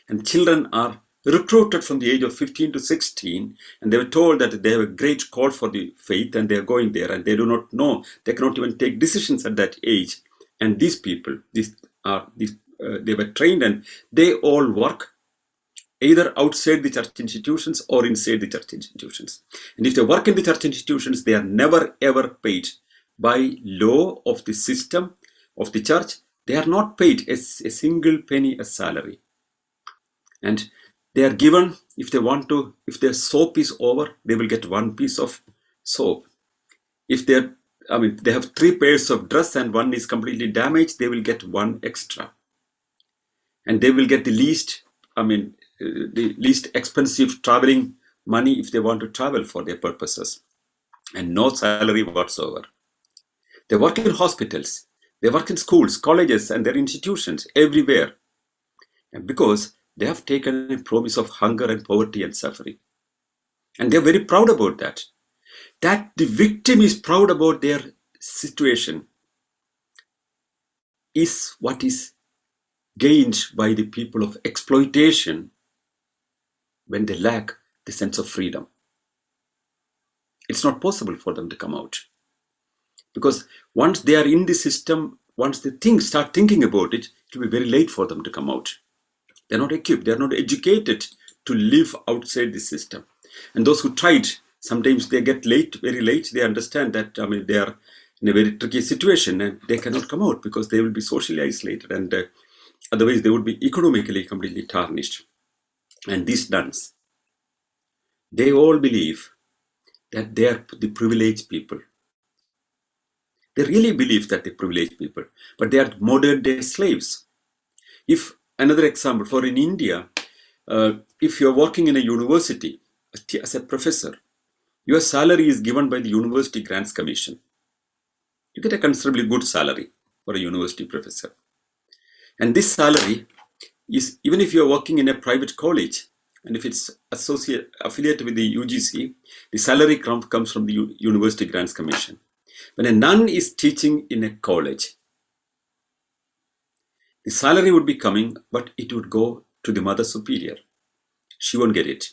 And children are recruited from the age of 15 to 16, and they were told that they have a great call for the faith, and they are going there, and they do not know, they cannot even take decisions at that age. And these people, they were trained, and they all work either outside the church institutions or inside the church institutions. And if they work in the church institutions, they are never ever paid by law of the system of the church. They are not paid a single penny as salary. And they are given, if their soap is over, they will get 1 piece of soap. If they have 3 pairs of dress and one is completely damaged, they will get 1 extra. And they will get the least expensive traveling money if they want to travel for their purposes, and no salary whatsoever. They work in hospitals, they work in schools, colleges, and their institutions everywhere. And because they have taken a promise of hunger and poverty and suffering. And they're very proud about that. That the victim is proud about their situation is what is gained by the people of exploitation when they lack the sense of freedom. It's not possible for them to come out. Because once they are in the system, once they start thinking about it, it will be very late for them to come out. They're not equipped, they're not educated to live outside the system. And those who tried, sometimes they get very late, they understand that they are in a very tricky situation and they cannot come out because they will be socially isolated, and otherwise they would be economically completely tarnished. And these nuns, they all believe that they are the privileged people. They really believe that they're privileged people, but they are modern day slaves. If another example, for in India, if you're working in a university as a professor, your salary is given by the University Grants Commission. You get a considerably good salary for a university professor. And this salary is, even if you're working in a private college, and if it's affiliated with the UGC, the salary comes from the University Grants Commission. When a nun is teaching in a college, the salary would be coming, but it would go to the Mother Superior. She won't get it.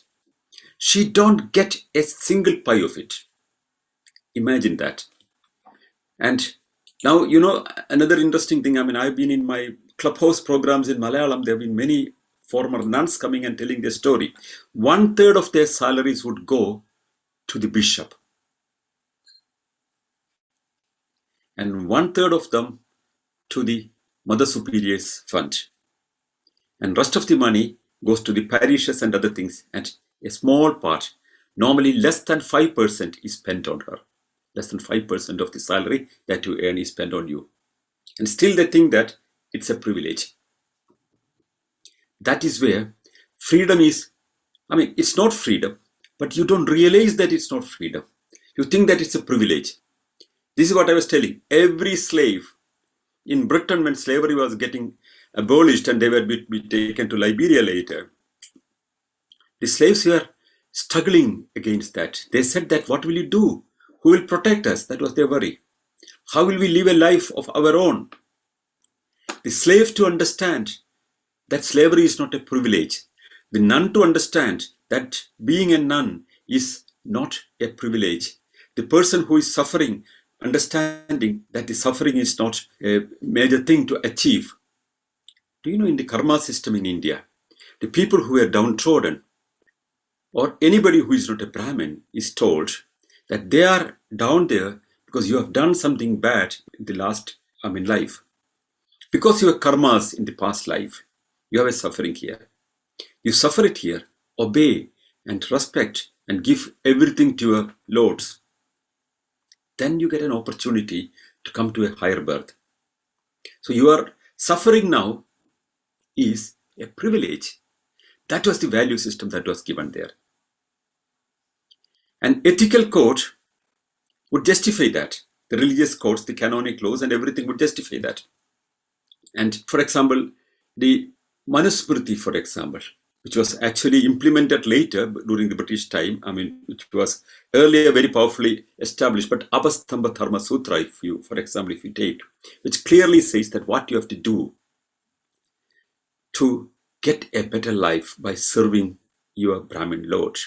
She don't get a single pie of it. Imagine that. And now, another interesting thing, I've been in my clubhouse programs in Malayalam. There have been many former nuns coming and telling their story. 1/3 of their salaries would go to the bishop. And 1/3 of them to the Mother Superior's fund. And rest of the money goes to the parishes and other things. And a small part, normally less than 5%, is spent on her. Less than 5% of the salary that you earn is spent on you. And still they think that it's a privilege. That is where freedom is. It's not freedom, but you don't realize that it's not freedom. You think that it's a privilege. This is what I was telling. Every slave in Britain, when slavery was getting abolished and they were be taken to Liberia later, the slaves were struggling against that. They said that, what will you do? Who will protect us? That was their worry. How will we live a life of our own? The slave to understand that slavery is not a privilege. The nun to understand that being a nun is not a privilege. The person who is suffering, understanding that the suffering is not a major thing to achieve. Do you know, in the karma system in India, the people who are downtrodden, or anybody who is not a Brahmin, is told that they are down there because you have done something bad in the last life. Because your karmas in the past life, you have a suffering here. You suffer it here, obey and respect and give everything to your lords. Then you get an opportunity to come to a higher birth. So your suffering now is a privilege. That was the value system that was given there. An ethical code would justify that. The religious codes, the canonic laws and everything would justify that. And for example, the Manusmriti, for example, which was actually implemented later during the British time, which was earlier very powerfully established, but Apastamba Dharma Sutra, for example, if you take, which clearly says that what you have to do to get a better life by serving your Brahmin lord.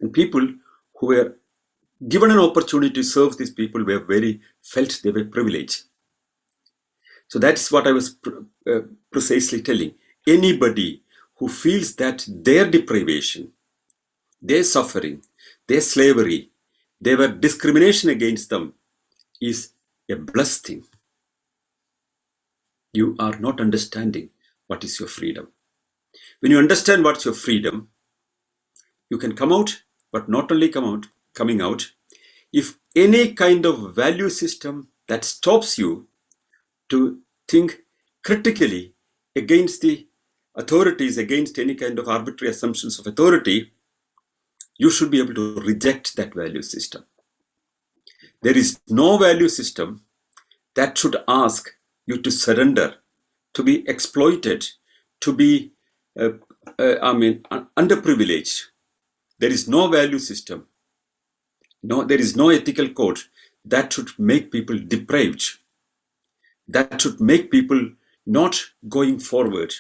And people who were given an opportunity to serve these people felt they were privileged. So that's what I was precisely telling. Anybody who feels that their deprivation, their suffering, their slavery, their discrimination against them is a blessed thing. You are not understanding what is your freedom. When you understand what's your freedom, you can come out, but not only coming out, if any kind of value system that stops you to think critically against the authorities, against any kind of arbitrary assumptions of authority, you should be able to reject that value system. There is no value system that should ask you to surrender, to be exploited, to be underprivileged. There is no value system. No, there is no ethical code that should make people depraved, that should make people not going forward.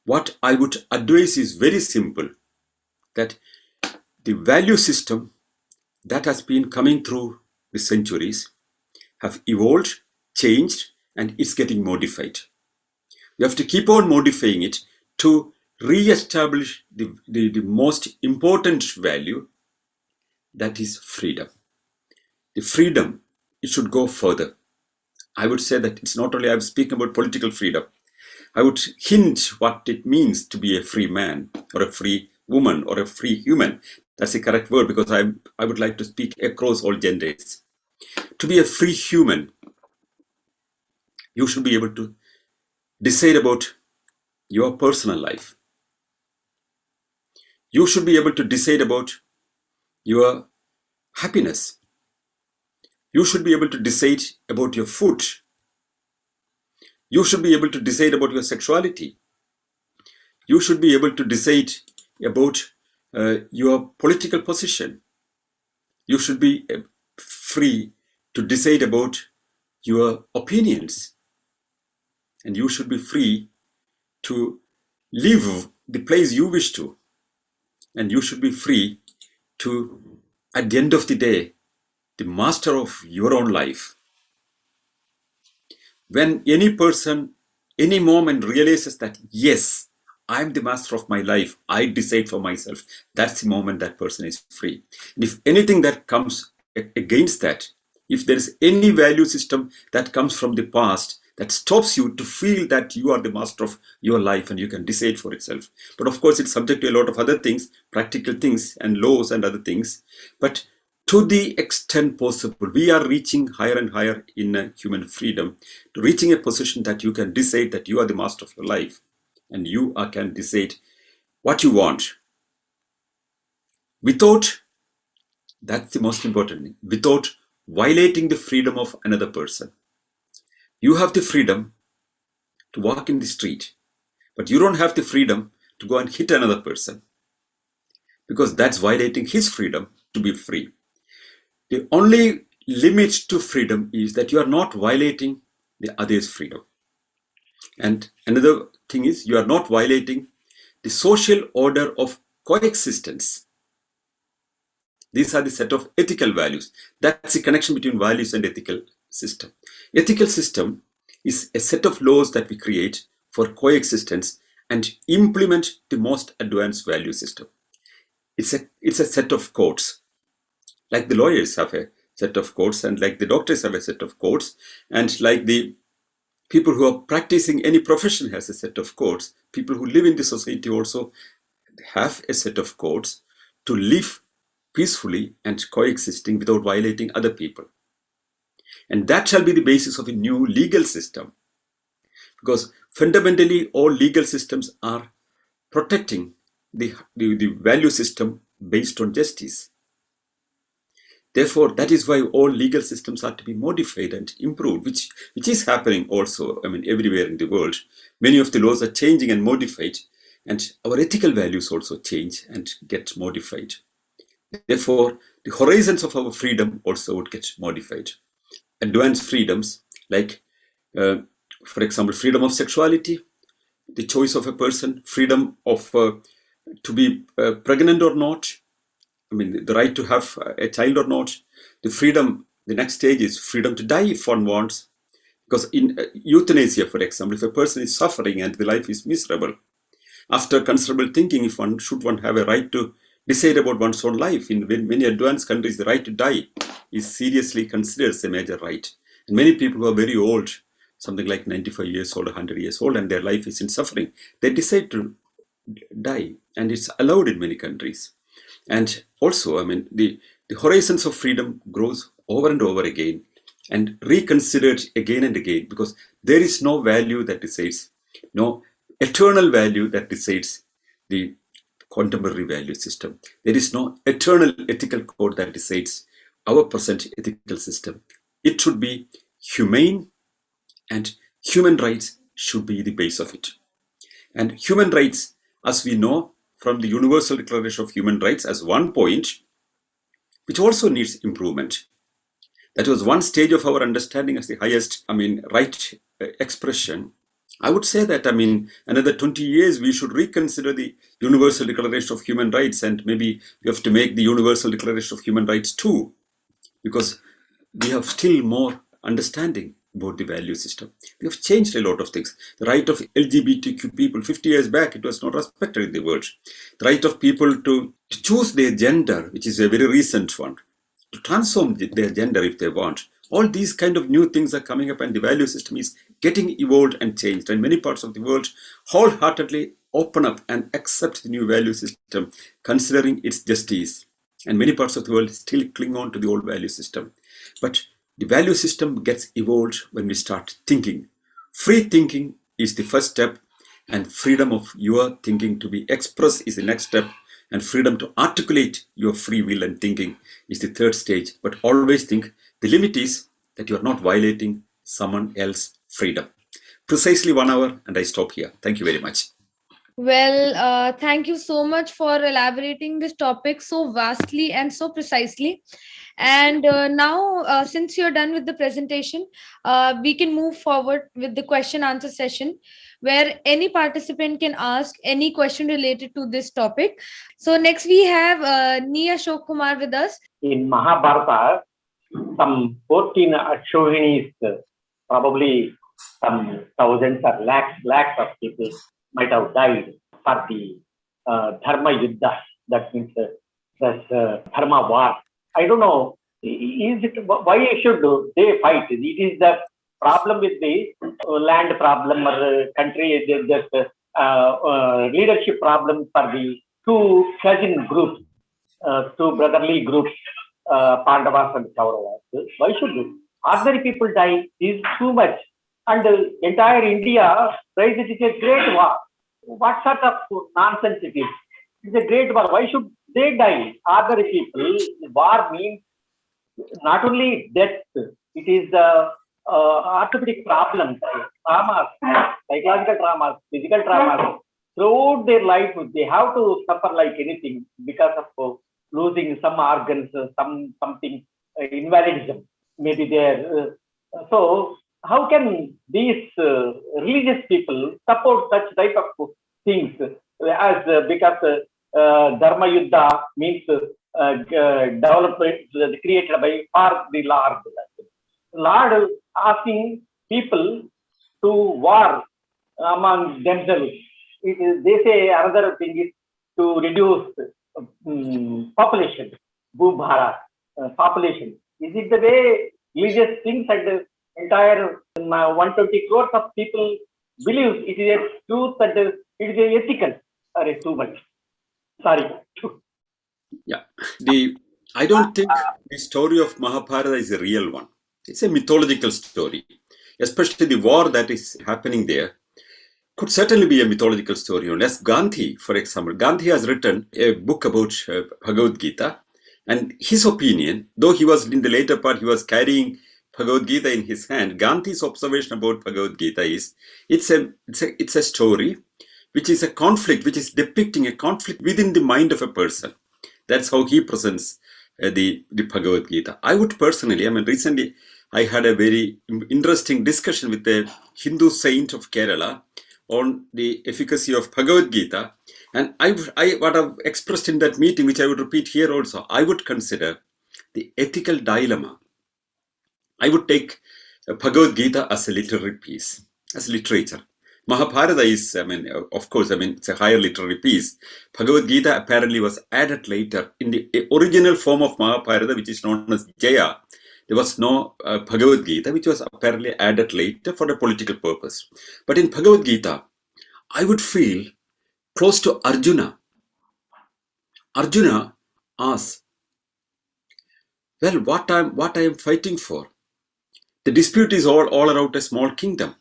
What I would advise is very simple, that the value system that has been coming through the centuries have evolved, changed, and it's getting modified. You have to keep on modifying it to re-establish the most important value, that is freedom. The freedom, it should go further. I would say that it's not only I'm speaking about political freedom. I would hint what it means to be a free man or a free woman or a free human. That's the correct word, because I would like to speak across all genders. To be a free human, you should be able to decide about your personal life. You should be able to decide about your happiness. You should be able to decide about your food. You should be able to decide about your sexuality. You should be able to decide about your political position. You should be free to decide about your opinions. And you should be free to live the place you wish to. And you should be free to, at the end of the day, the master of your own life. When any person, any moment realizes that, yes, I'm the master of my life, I decide for myself, that's the moment that person is free. And if anything that comes against that, if there is any value system that comes from the past that stops you to feel that you are the master of your life and you can decide for itself. But of course, it's subject to a lot of other things, practical things and laws and other things. But to the extent possible, we are reaching higher and higher in human freedom, to reaching a position that you can decide that you are the master of your life and you can decide what you want without, that's the most important thing, without violating the freedom of another person. You have the freedom to walk in the street, but you don't have the freedom to go and hit another person, because that's violating his freedom to be free. The only limit to freedom is that you are not violating the other's freedom. And another thing is, you are not violating the social order of coexistence. These are the set of ethical values. That's the connection between values and ethical system. Ethical system is a set of laws that we create for coexistence and implement the most advanced value system. It's a set of codes. Like the lawyers have a set of codes, and like the doctors have a set of codes, and like the people who are practicing any profession has a set of codes. People who live in the society also have a set of codes to live peacefully and coexisting without violating other people. And that shall be the basis of a new legal system. Because fundamentally, all legal systems are protecting the value system based on justice. Therefore, that is why all legal systems are to be modified and improved, which is happening also, everywhere in the world. Many of the laws are changing and modified, and our ethical values also change and get modified. Therefore, the horizons of our freedom also would get modified. Advanced freedoms, like, for example, freedom of sexuality, the choice of a person, freedom of to be pregnant or not, the right to have a child or not, the freedom, the next stage is freedom to die if one wants. Because in euthanasia, for example, if a person is suffering and the life is miserable, after considerable thinking, if one should have a right to decide about one's own life. In many advanced countries, the right to die is seriously considered as a major right. And many people who are very old, something like 95 years old, 100 years old, and their life is in suffering, they decide to die, and it's allowed in many countries. And also, the horizons of freedom grows over and over again and reconsidered again and again, because there is no value that decides, no eternal value that decides the contemporary value system. There is no eternal ethical code that decides our present ethical system. It should be humane, and human rights should be the base of it. And human rights, as we know from the Universal Declaration of Human Rights, as one point, which also needs improvement. That was one stage of our understanding as the highest, right expression. I would say that, another 20 years, we should reconsider the Universal Declaration of Human Rights, and maybe we have to make the Universal Declaration of Human Rights too, because we have still more understanding about the value system. We have changed a lot of things. The right of LGBTQ people, 50 years back, it was not respected in the world. The right of people to choose their gender, which is a very recent one, to transform their gender if they want. All these kind of new things are coming up, and the value system is getting evolved and changed. And many parts of the world wholeheartedly open up and accept the new value system, considering its justice. And many parts of the world still cling on to the old value system. But the value system gets evolved when we start thinking. Free thinking is the first step, and freedom of your thinking to be expressed is the next step, and freedom to articulate your free will and thinking is the third stage. But always think the limit is that you are not violating someone else's freedom. Precisely 1 hour, and I stop here. Thank you very much. Well, thank you so much for elaborating this topic so vastly and so precisely. And now, since you're done with the presentation, we can move forward with the question answer session, where any participant can ask any question related to this topic. So next we have Nia Ashok Kumar with us. In Mahabharata, some 14 Ashwanis, probably some thousands or lakhs of people might have died for the Dharma Yuddha. That means Dharma war. I don't know. Is it why should they fight? It is the problem with the land problem or country, just leadership problem for the two cousin groups, two brotherly groups, Pandavas and Kauravas. Why should ordinary people die? Is too much. And entire India says it is a great war. What sort of nonsense it is? It's a great war. Why should they die? Ordinary people. War means not only death, it is the orthopedic problems, traumas, psychological traumas, physical traumas. Throughout their life, they have to suffer like anything because of losing some organs, something, invalidism, maybe there. So, how can these religious people support such type of things? As because Dharma Yuddha means development created by for the Lord. Lord asking people to war among themselves. They say another thing is to reduce population, Bhubhara, population. Is it the way religious things and the entire 120 crores of people believe it is a truth and it is a ethical? Sorry, too much. Sorry. Yeah. I don't think the story of Mahabharata is a real one. It's a mythological story, especially the war that is happening there. Could certainly be a mythological story. Unless Gandhi, for example, Gandhi has written a book about Bhagavad Gita, and his opinion, though he was in the later part, he was carrying Bhagavad Gita in his hand. Gandhi's observation about Bhagavad Gita is it's a story which is a conflict, which is depicting a conflict within the mind of a person. That's how he presents the Bhagavad Gita. I would personally, recently I had a very interesting discussion with a Hindu saint of Kerala on the efficacy of Bhagavad Gita. And what I've expressed in that meeting, which I would repeat here also, I would consider the ethical dilemma. I would take Bhagavad Gita as a literary piece, as literature. Mahabharata is, of course, it's a higher literary piece. Bhagavad Gita apparently was added later. In the original form of Mahabharata, which is known as Jaya, there was no Bhagavad Gita, which was apparently added later for a political purpose. But in Bhagavad Gita, I would feel close to Arjuna. Arjuna asks, well, what I am fighting for? The dispute is all around a small kingdom.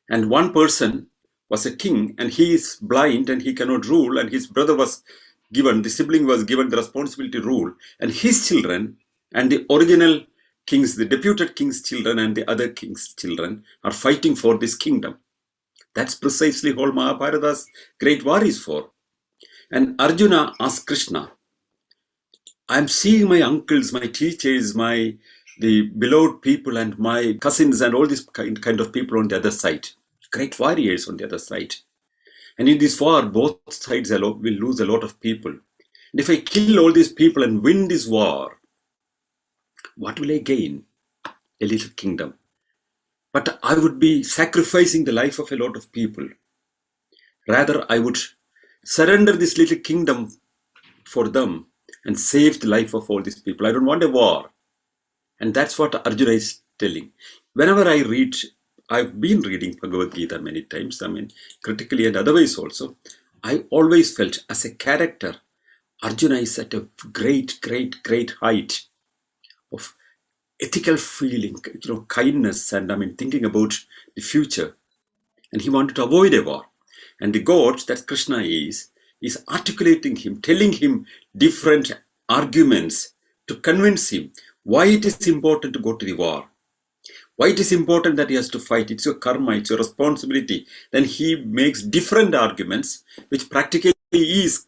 And one person was a king and he is blind and he cannot rule, and his brother was given, the sibling was given the responsibility to rule, and his children and the original kings, the deputed king's children and the other king's children are fighting for this kingdom. That's precisely what Mahabharata's great war is for. And Arjuna asked Krishna, I'm seeing my uncles, my teachers, the beloved people and my cousins and all these kind of people on the other side. Great warriors on the other side. And in this war, both sides will lose a lot of people. And if I kill all these people and win this war, what will I gain? A little kingdom. But I would be sacrificing the life of a lot of people. Rather, I would surrender this little kingdom for them and save the life of all these people. I don't want a war. And that's what Arjuna is telling. Whenever I read, I've been reading Bhagavad Gita many times, critically and otherwise also, I always felt as a character, Arjuna is at a great, great, great height of ethical feeling, kindness, and thinking about the future. And he wanted to avoid a war. And the God that Krishna is articulating him, telling him different arguments to convince him why it is important to go to the war, why it is important that he has to fight. It's your karma, it's your responsibility. Then he makes different arguments, which practically is,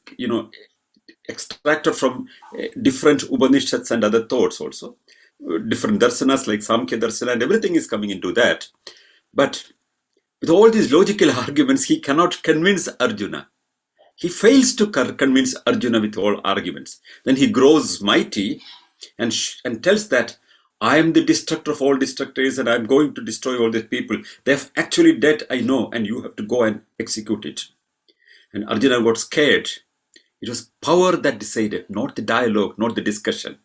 extracted from different Upanishads and other thoughts also. Different darsanas like Samkhya Darsana and everything is coming into that. But with all these logical arguments, he cannot convince Arjuna. He fails to convince Arjuna with all arguments. Then he grows mighty and tells that I am the destructor of all destructors and I am going to destroy all these people. They are actually dead, I know, and you have to go and execute it. And Arjuna got scared. It was power that decided, not the dialogue, not the discussion.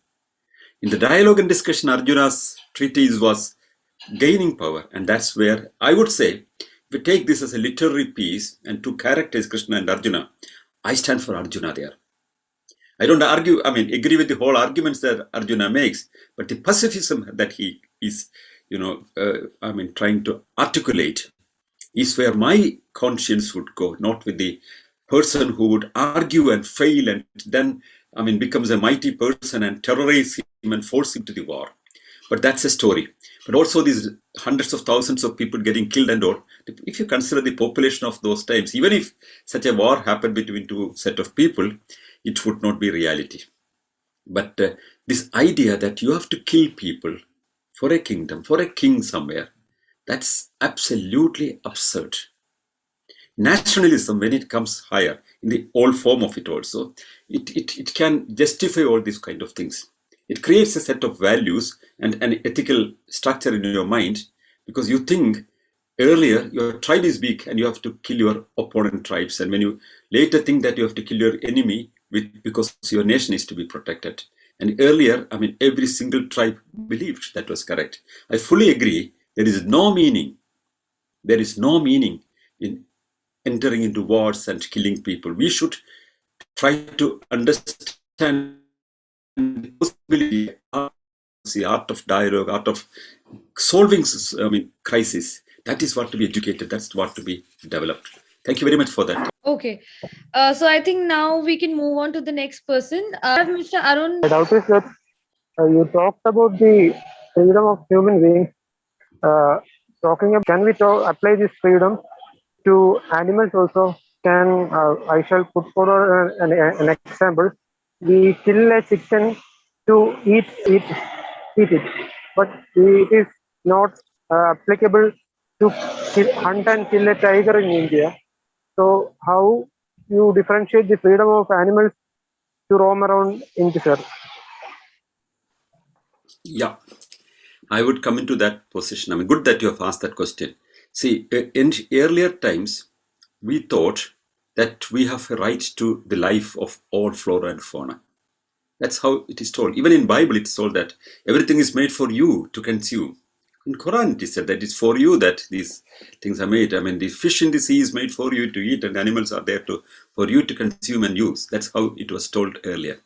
In the dialogue and discussion, Arjuna's treatise was gaining power, and that's where I would say, if we take this as a literary piece and two characters, Krishna and Arjuna, I stand for Arjuna there. I don't agree with the whole arguments that Arjuna makes, but the pacifism that he is, trying to articulate is where my conscience would go, not with the person who would argue and fail and then, becomes a mighty person and terrorize him and force him to the war. But that's a story. But also these hundreds of thousands of people getting killed and all, if you consider the population of those times, even if such a war happened between two set of people, it would not be reality. But this idea that you have to kill people for a kingdom, for a king somewhere, that's absolutely absurd. Nationalism, when it comes higher, in the old form of it also, it can justify all these kind of things. It creates a set of values and an ethical structure in your mind, because you think earlier your tribe is big and you have to kill your opponent tribes, and when you later think that you have to kill your enemy because your nation is to be protected. And earlier, every single tribe believed that was correct. I fully agree. There is no meaning in entering into wars and killing people. We should try to understand the possibility, the art of dialogue, art of solving crisis. That is what to be educated. That's what to be developed. Thank you very much for that. Okay. So I think now we can move on to the next person. Mr. Arun. My doubt is that you talked about the freedom of human beings. Talking about, can we apply this freedom to animals also? Can I shall put forward an example. We kill a chicken to eat it, but it is not applicable to hunt and kill a tiger in India. So how you differentiate the freedom of animals to roam around in this earth? Yeah, I would come into that position. Good that you have asked that question. See, in earlier times, we thought that we have a right to the life of all flora and fauna. That's how it is told. Even in Bible, it's told that everything is made for you to consume. In Quran, it is said that it's for you that these things are made. The fish in the sea is made for you to eat, and animals are there for you to consume and use. That's how it was told earlier.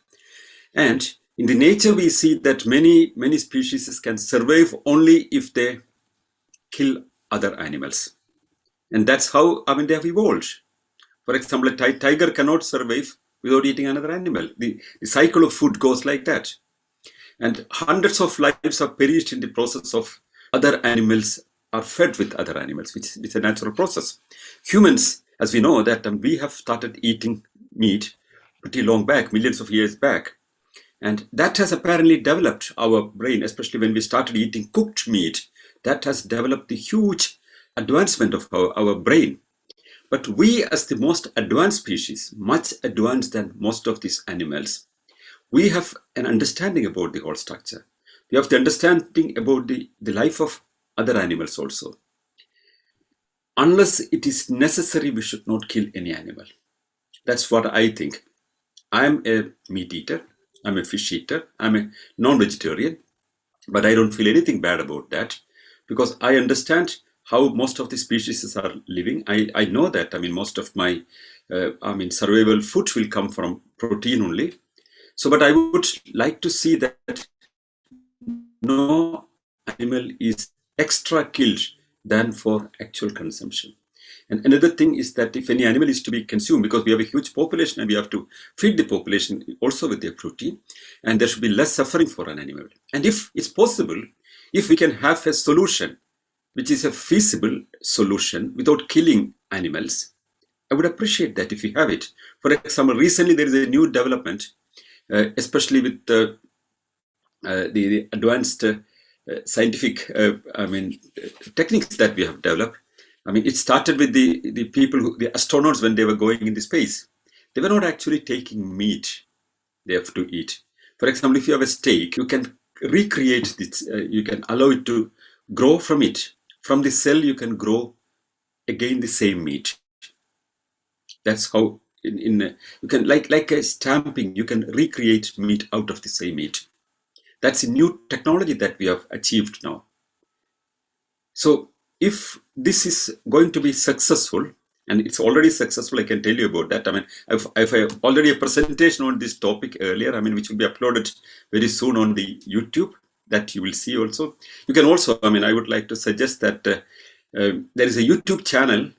And in the nature, we see that many species can survive only if they kill other animals. And that's how they have evolved. For example, a tiger cannot survive without eating another animal. The cycle of food goes like that. And hundreds of lives are perished in the process of other animals are fed with other animals, which is a natural process. Humans, as we know, that we have started eating meat pretty long back, millions of years back. And that has apparently developed our brain, especially when we started eating cooked meat. That has developed the huge advancement of our brain. But we, as the most advanced species, much advanced than most of these animals, we have an understanding about the whole structure. We have the understanding about the life of other animals also. Unless it is necessary, we should not kill any animal. That's what I think. I'm a meat eater. I'm a fish eater. I'm a non-vegetarian. But I don't feel anything bad about that because I understand how most of the species are living. I know that. Most of my survival food will come from protein only. So, but I would like to see that no animal is extra killed than for actual consumption. And another thing is that if any animal is to be consumed, because we have a huge population and we have to feed the population also with their protein, and there should be less suffering for an animal. And if it's possible, if we can have a solution, which is a feasible solution without killing animals, I would appreciate that if we have it. For example, recently there is a new development, especially with the advanced scientific techniques that we have developed. It started with the people, the astronauts, when they were going into space. They were not actually taking meat they have to eat. For example, if you have a steak, you can recreate this, you can allow it to grow from it. From the cell, you can grow again the same meat. That's how, you can, like a stamping, you can recreate meat out of the same meat. That's a new technology that we have achieved now. So if this is going to be successful, and it's already successful, I can tell you about that. I've already a presentation on this topic earlier, which will be uploaded very soon on the YouTube, that you will see also. You can also, I would like to suggest that there is a YouTube channel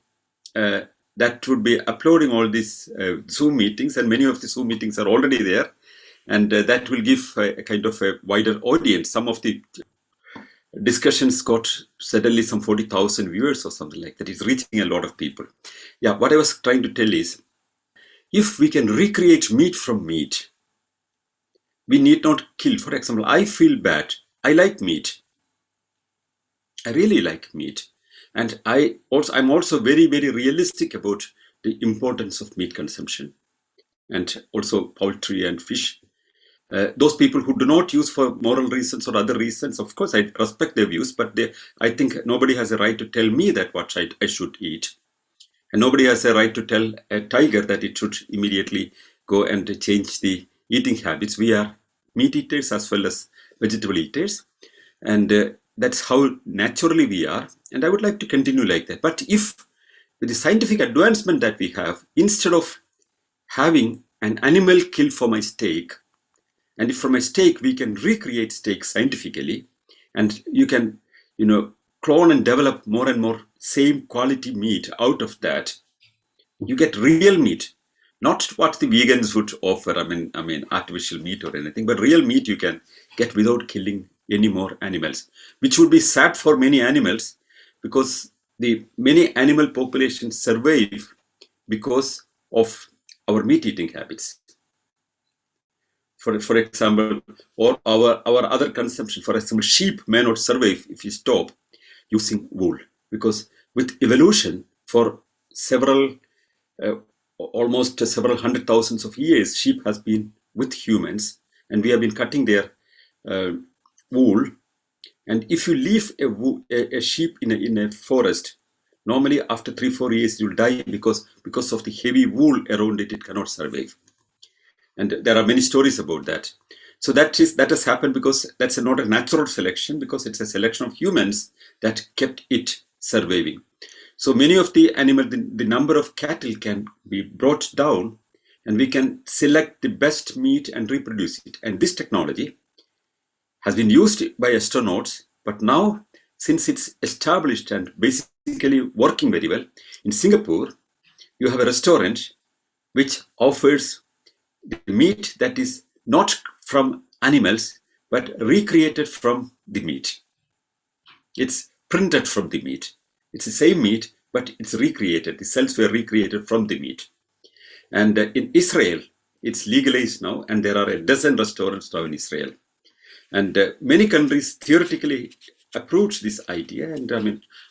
that would be uploading all these Zoom meetings, and many of the Zoom meetings are already there. And that will give a kind of a wider audience. Some of the discussions got suddenly some 40,000 viewers or something like that. It's reaching a lot of people. Yeah, what I was trying to tell is, if we can recreate meat from meat, we need not kill. For example, I feel bad. I like meat. I really like meat. And I'm also very, very realistic about the importance of meat consumption, and also poultry and fish. Those people who do not use for moral reasons or other reasons, of course, I respect their views, but I think nobody has a right to tell me that what I should eat. And nobody has a right to tell a tiger that it should immediately go and change the eating habits. We are meat eaters as well as vegetable eaters. And that's how naturally we are. And I would like to continue like that. But if with the scientific advancement that we have, instead of having an animal killed for my steak, and if from a steak we can recreate steak scientifically, and you can, clone and develop more and more same quality meat out of that, you get real meat, not what the vegans would offer. I mean, artificial meat or anything, but real meat you can get without killing any more animals, which would be sad for many animals, because the many animal populations survive because of our meat eating habits. For example, or our other consumption. For example, sheep may not survive if you stop using wool, because with evolution for almost several hundred thousands of years, sheep has been with humans, and we have been cutting their wool. And if you leave a sheep in a forest, normally after 3-4 years you'll die, because of the heavy wool around it, it cannot survive. And there are many stories about that. So that has happened because that's not a natural selection, because it's a selection of humans that kept it surviving. So many of the animal, the number of cattle can be brought down, and we can select the best meat and reproduce it. And this technology has been used by astronauts, but now, since it's established and basically working very well, in Singapore, you have a restaurant which offers the meat that is not from animals, but recreated from the meat. It's printed from the meat. It's the same meat, but it's recreated. The cells were recreated from the meat. And in Israel, it's legalized now, and there are a dozen restaurants now in Israel. And many countries theoretically approach this idea. And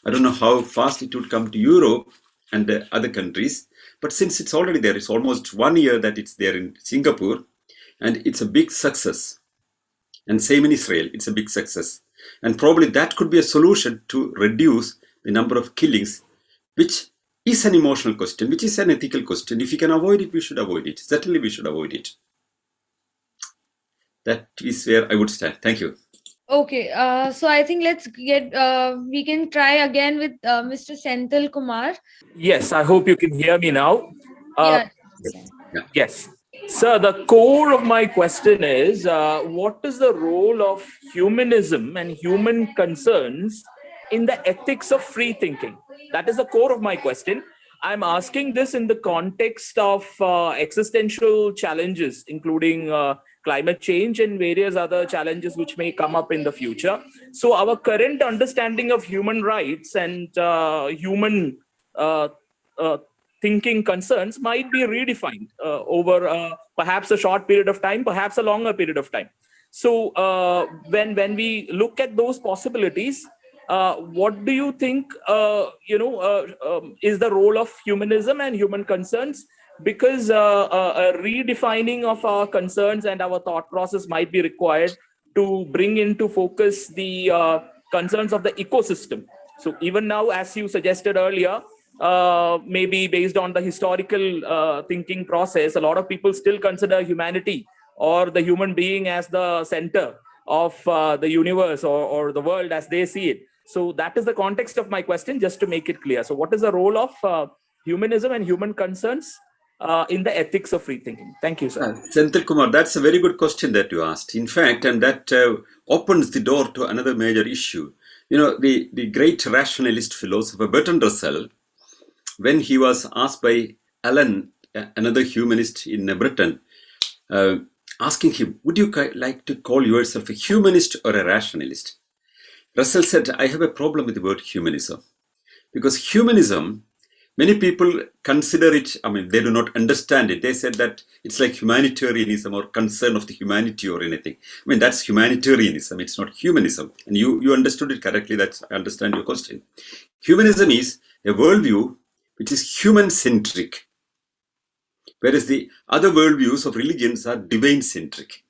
I don't know how fast it would come to Europe and other countries. But since it's already there, it's almost 1 year that it's there in Singapore, and it's a big success. And same in Israel, it's a big success. And probably that could be a solution to reduce the number of killings, which is an emotional question, which is an ethical question. If we can avoid it, we should avoid it. Certainly we should avoid it. That is where I would stand. Thank you. Okay, so I think we can try again with Mr. Senthil Kumar. Yes, I hope you can hear me now. Yeah. Yes. Sir, the core of my question is, what is the role of humanism and human concerns in the ethics of free thinking? That is the core of my question. I'm asking this in the context of existential challenges, including climate change and various other challenges which may come up in the future. So our current understanding of human rights and human thinking concerns might be redefined over perhaps a short period of time, perhaps a longer period of time. So when we look at those possibilities, what do you think is the role of humanism and human concerns? Because a redefining of our concerns and our thought process might be required to bring into focus the concerns of the ecosystem. So even now, as you suggested earlier, maybe based on the historical thinking process, a lot of people still consider humanity or the human being as the center of the universe or the world as they see it. So that is the context of my question, just to make it clear. So what is the role of humanism and human concerns in the ethics of free thinking? Thank you, sir. Senthil Kumar, that's a very good question that you asked. In fact, and that opens the door to another major issue. The great rationalist philosopher Bertrand Russell, when he was asked by Alan, another humanist in Britain, asking him, would you like to call yourself a humanist or a rationalist? Russell said, I have a problem with the word humanism. Because humanism, many people consider it, they do not understand it. They said that it's like humanitarianism or concern of the humanity or anything. That's humanitarianism. It's not humanism. And you understood it correctly. That's, I understand your question. Humanism is a worldview which is human-centric, whereas the other worldviews of religions are divine-centric.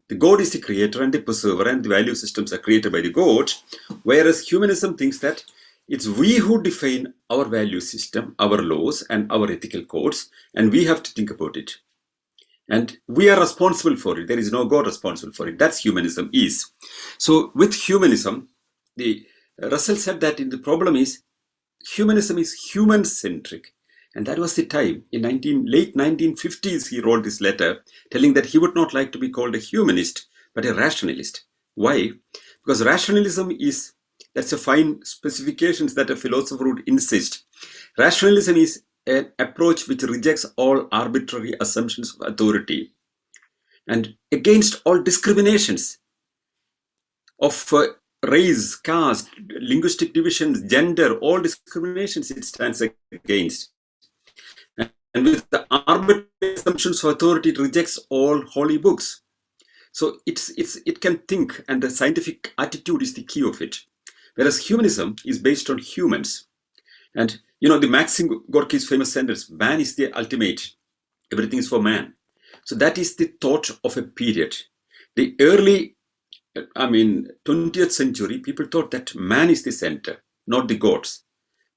The God is the creator and the preserver, and the value systems are created by the God, whereas humanism thinks that it's we who define our value system, our laws, and our ethical codes, and we have to think about it. And we are responsible for it. There is no God responsible for it. That's humanism is. So with humanism, Russell said that the problem is humanism is human-centric. And that was the time. In late 1950s, he wrote this letter telling that he would not like to be called a humanist, but a rationalist. Why? Because rationalism is, that's a fine specifications that a philosopher would insist. Rationalism is an approach which rejects all arbitrary assumptions of authority and against all discriminations of race, caste, linguistic divisions, gender, all discriminations it stands against. And with the arbitrary assumptions of authority, it rejects all holy books. So it can think, and the scientific attitude is the key of it. Whereas humanism is based on humans. And the Maxim Gorky's famous sentence, man is the ultimate, everything is for man. So that is the thought of a period. The early, 20th century, people thought that man is the center, not the gods.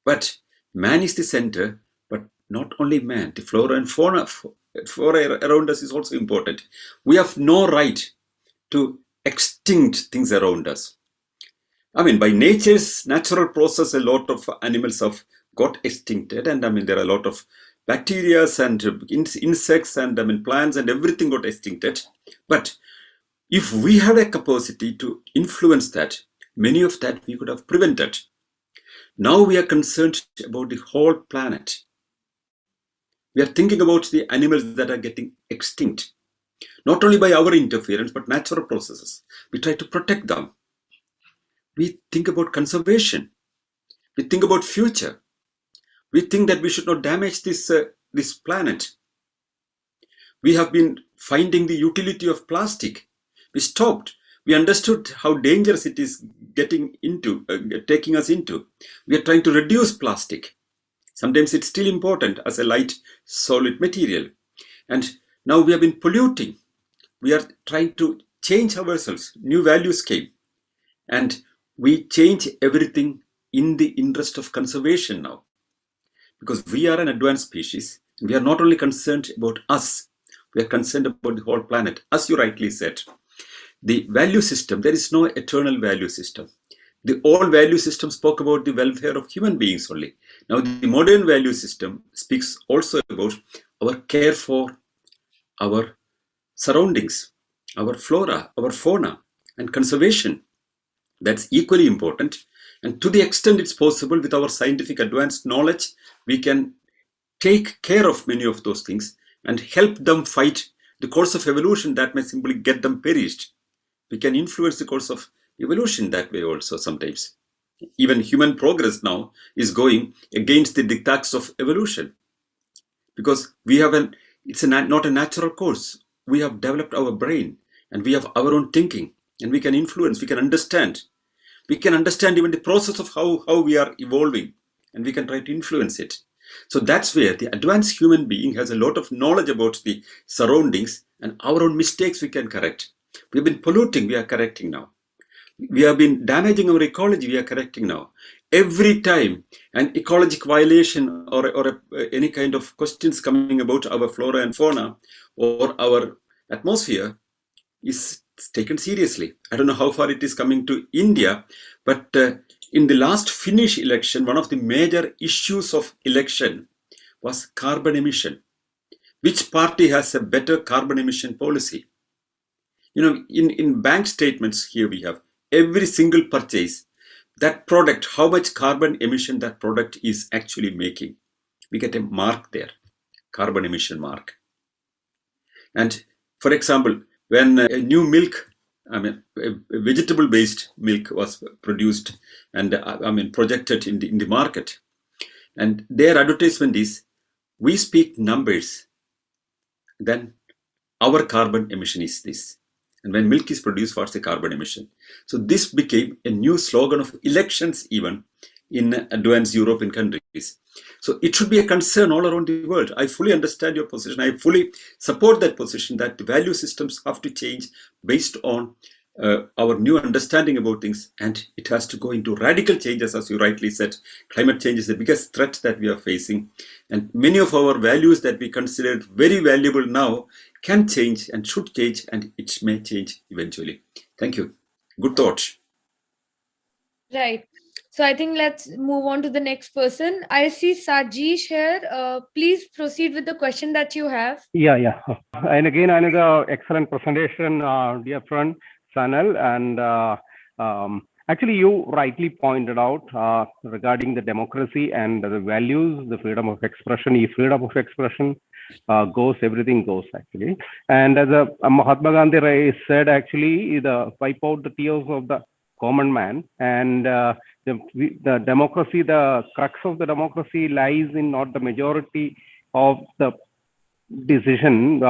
But man is the center, but not only man, the flora and fauna around us is also important. We have no right to extinct things around us. By nature's natural process, a lot of animals have got extincted, and there are a lot of bacteria and insects and plants and everything got extincted. But if we had a capacity to influence that, many of that we could have prevented. Now we are concerned about the whole planet. We are thinking about the animals that are getting extinct, not only by our interference, but natural processes. We try to protect them. We think about conservation. We think about future. We think that we should not damage this planet. We have been finding the utility of plastic. We stopped. We understood how dangerous it is taking us into. We are trying to reduce plastic. Sometimes it's still important as a light, solid material. And now we have been polluting. We are trying to change ourselves. New values came. And we change everything in the interest of conservation now. Because we are an advanced species. We are not only concerned about us, we are concerned about the whole planet. As you rightly said, the value system, there is no eternal value system. The old value system spoke about the welfare of human beings only. Now the modern value system speaks also about our care for our surroundings, our flora, our fauna, and conservation. That's equally important. And to the extent it's possible with our scientific advanced knowledge, we can take care of many of those things and help them fight the course of evolution that may simply get them perished. We can influence the course of evolution that way also sometimes. Even human progress now is going against the diktats of evolution. Because it's not a natural course. We have developed our brain and we have our own thinking. And we can influence, we can understand. We can understand even the process of how we are evolving, and we can try to influence it. So that's where the advanced human being has a lot of knowledge about the surroundings, and our own mistakes we can correct. We've been polluting, we are correcting now. We have been damaging our ecology, we are correcting now. Every time an ecologic violation or any kind of questions coming about our flora and fauna or our atmosphere is taken seriously. I don't know how far it is coming to India, but in the last Finnish election, one of the major issues of election was carbon emission. Which party has a better carbon emission policy? In bank statements here we have every single purchase, that product, how much carbon emission that product is actually making. We get a mark there, carbon emission mark. And for example, when a new milk, a vegetable-based milk was produced and projected in the market, and their advertisement is, we speak numbers, then our carbon emission is this. And when milk is produced, what's the carbon emission? So this became a new slogan of elections even in advanced European countries. So it should be a concern all around the world. I fully understand your position. I fully support that position that the value systems have to change based on our new understanding about things, and it has to go into radical changes. As you rightly said, climate change is the biggest threat that we are facing, and many of our values that we considered very valuable now can change and should change, and it may change eventually. Thank you. Good thought. Right. So I think let's move on to the next person. I see Sajish here. Please proceed with the question that you have. Yeah. And again, another excellent presentation, dear friend Sanal. And actually, you rightly pointed out regarding the democracy and the values, the freedom of expression. If freedom of expression goes, everything goes actually. And as Mahatma Gandhi said, actually, the wipe out the tears of the common man. And the democracy, the crux of the democracy lies in not the majority of the decision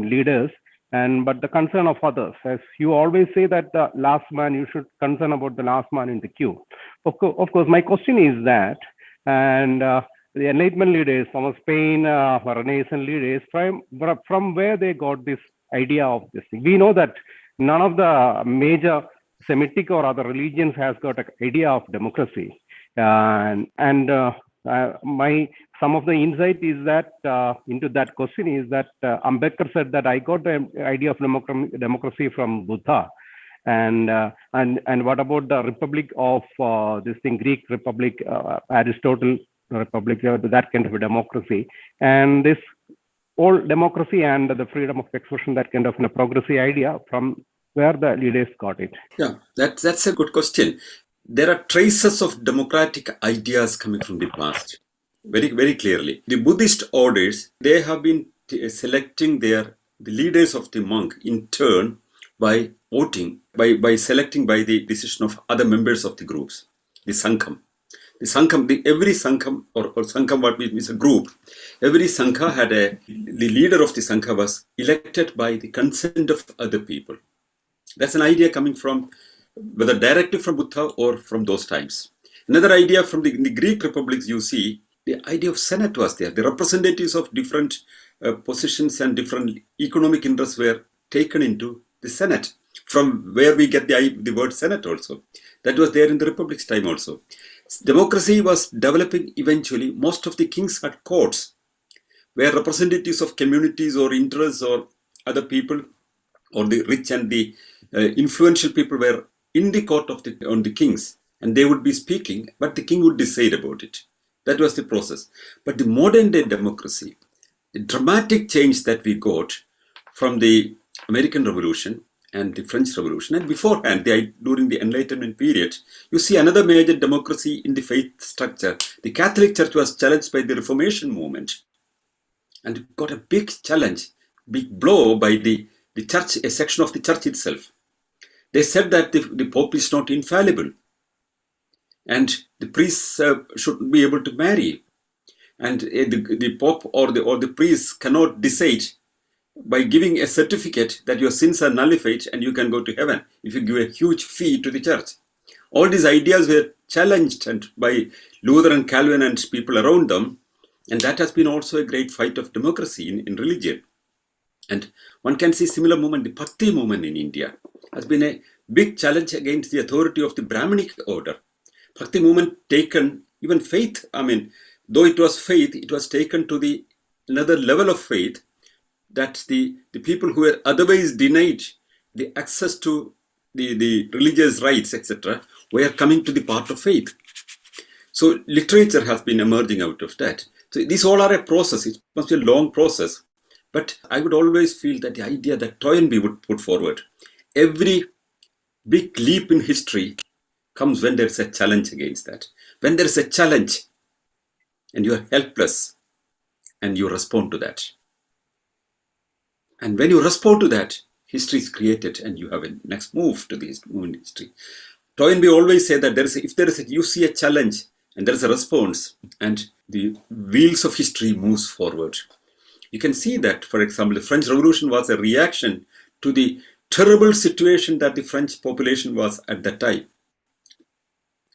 leaders, but the concern of others. As you always say that the last man, you should concern about the last man in the queue. Of course, my question is that, and the Enlightenment leaders, Thomas Paine, Renaissance leaders, from where they got this idea of this thing. We know that none of the major Semitic or other religions has got an idea of democracy. Some of the insight is that into that question is that Ambedkar said that I got the idea of democracy from Buddha, and what about the Republic of this thing, Greek Republic, Aristotle Republic, that kind of a democracy, and this old democracy and the freedom of expression, that kind of a progressive idea, from where the leaders got it. Yeah, that's a good question. There are traces of democratic ideas coming from the past, very, very clearly. The Buddhist orders, they have been selecting the leaders of the monk in turn by voting, by selecting by the decision of other members of the groups, the Sangham. Every Sangham, or Sangham, what means a group, every Sangha had the leader of the Sangha was elected by the consent of other people. That's an idea coming from, whether directly from Buddha or from those times. Another idea from the Greek republics, you see, the idea of Senate was there. The representatives of different positions and different economic interests were taken into the Senate, from where we get the word Senate also. That was there in the Republic's time also. Democracy was developing eventually. Most of the kings had courts, where representatives of communities or interests or other people, or the rich and the influential people, were in the court on the kings, and they would be speaking, but the king would decide about it. That was the process. But the modern day democracy, the dramatic change that we got from the American Revolution and the French Revolution, and beforehand, during the Enlightenment period, you see another major democracy in the faith structure. The Catholic Church was challenged by the Reformation movement, and it got a big challenge, big blow by the church, a section of the church itself. They said that the Pope is not infallible, and the priests should be able to marry, and the Pope or the priest cannot decide by giving a certificate that your sins are nullified and you can go to heaven if you give a huge fee to the church. All these ideas were challenged and by Luther and Calvin and people around them, and that has been also a great fight of democracy in religion. And one can see similar movement. The Bhakti movement in India has been a big challenge against the authority of the Brahminic order. Bhakti movement taken, even faith, though it was faith, it was taken to another level of faith, that the people who were otherwise denied the access to the religious rights, etc., were coming to the part of faith. So literature has been emerging out of that. So these all are a process. It must be a long process. But I would always feel that the idea that Toynbee would put forward, every big leap in history comes when there's a challenge against that. When there's a challenge and you're helpless and you respond to that. And when you respond to that, history is created and you have a next move to the movement history. Toynbee always said that you see a challenge and there is a response, and the wheels of history moves forward. You can see that, for example, the French Revolution was a reaction to the terrible situation that the French population was at that time.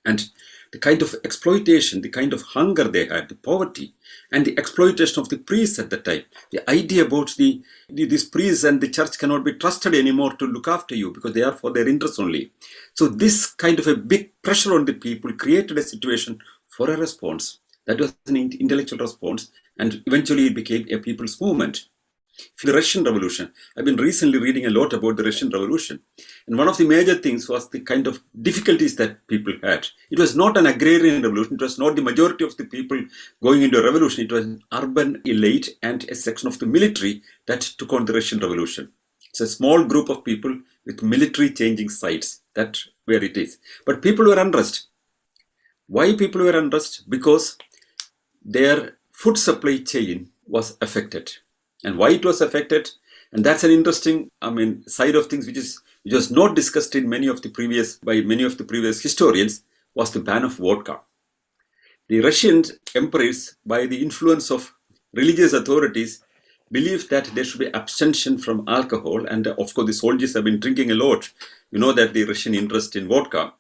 And the kind of exploitation, the kind of hunger they had, the poverty, and the exploitation of the priests at that time. The idea about these priests and the church cannot be trusted anymore to look after you because they are for their interests only. So this kind of a big pressure on the people created a situation for a response. That was an intellectual response, and eventually it became a people's movement. The Russian Revolution. I've been recently reading a lot about the Russian Revolution. And one of the major things was the kind of difficulties that people had. It was not an agrarian revolution. It was not the majority of the people going into a revolution. It was an urban elite and a section of the military that took on the Russian Revolution. It's a small group of people with military changing sides. That's where it is. But people were unrest. Why people were unrest? Because their food supply chain was affected. And why it was affected, and that's an interesting, side of things which was not discussed in many of the previous historians, was the ban of vodka. The Russian emperors, by the influence of religious authorities, believed that there should be abstention from alcohol, and of course the soldiers have been drinking a lot. You know that the Russian interest in vodka.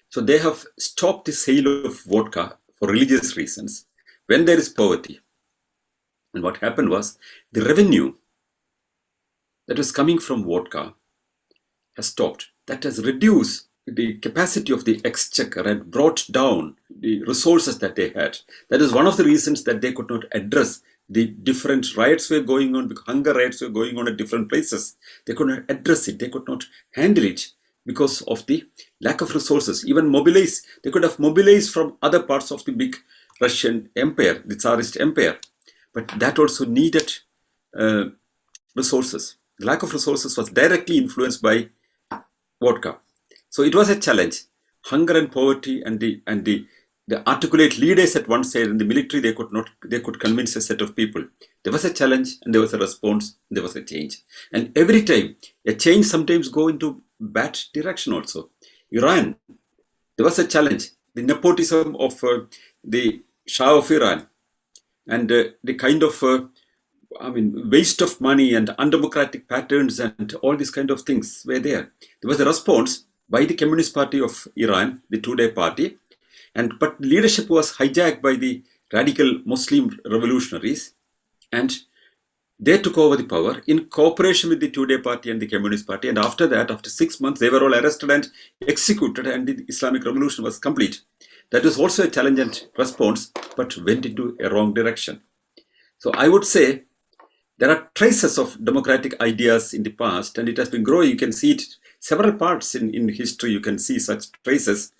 So they have stopped the sale of vodka for religious reasons when there is poverty. And what happened was the revenue that was coming from vodka has stopped. That has reduced the capacity of the exchequer and brought down the resources that they had. That is one of the reasons that they could not address the different riots were going on, because hunger riots were going on at different places. They could not address it. They could not handle it because of the lack of resources. Even mobilize, they could have mobilized from other parts of the big Russian empire, the Tsarist empire. But that also needed resources. The lack of resources was directly influenced by vodka. So it was a challenge. Hunger and poverty and the articulate leaders at one side, and the military, they could convince a set of people. There was a challenge and there was a response, and there was a change. And every time, a change sometimes go into bad direction also. Iran, there was a challenge. The nepotism of the Shah of Iran, and the kind of waste of money and undemocratic patterns and all these kind of things were there. There was a response by the Communist Party of Iran, the two-day party, but leadership was hijacked by the radical Muslim revolutionaries, and they took over the power in cooperation with the two-day party and the Communist Party. And after that, after 6 months, they were all arrested and executed, and the Islamic Revolution was complete. That was also a challenge and response, but went into a wrong direction. So I would say there are traces of democratic ideas in the past, and it has been growing. You can see it several parts in history. You can see such traces.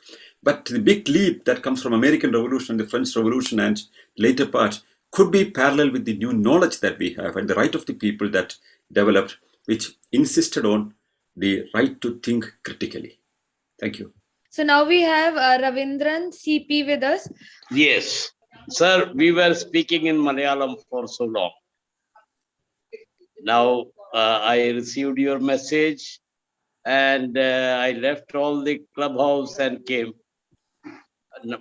But the big leap that comes from American Revolution, the French Revolution, and later part could be parallel with the new knowledge that we have and the right of the people that developed, which insisted on the right to think critically. Thank you. So now we have Ravindran CP with us. Yes, sir, we were speaking in Malayalam for so long. Now I received your message and I left all the clubhouse and came.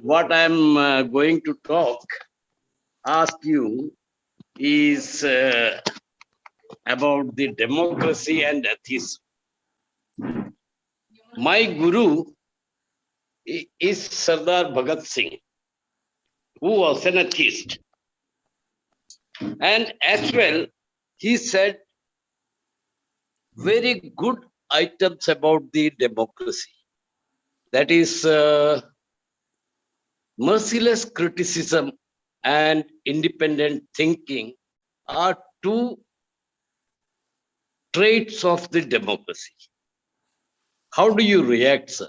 What I'm going to ask you is about the democracy and atheism. My guru is Sardar Bhagat Singh, who was an atheist. And as well, he said very good items about the democracy. That is merciless criticism and independent thinking are two traits of the democracy. How do you react, sir?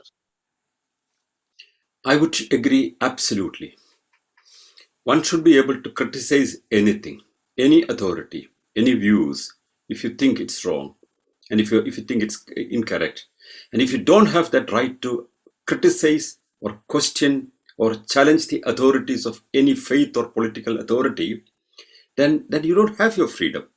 I would agree absolutely. One should be able to criticize anything, any authority, any views, if you think it's wrong, and if you think it's incorrect. And if you don't have that right to criticize or question or challenge the authorities of any faith or political authority, then you don't have your freedom.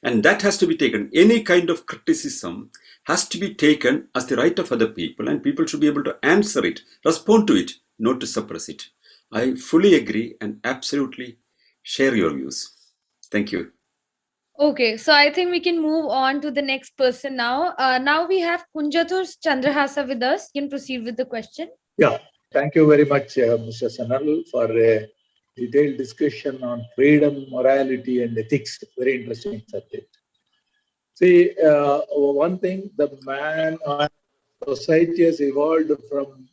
And that has to be taken. Any kind of criticism has to be taken as the right of other people, and people should be able to answer it, respond to it, not to suppress it. I fully agree and absolutely share your views. Thank you. Okay, so I think we can move on to the next person now. Now we have Kunjathur Chandrahasa with us. You can proceed with the question. Yeah, thank you very much, Mr. Sanal, for a detailed discussion on freedom, morality, and ethics. Very interesting subject. See, one thing, society has evolved from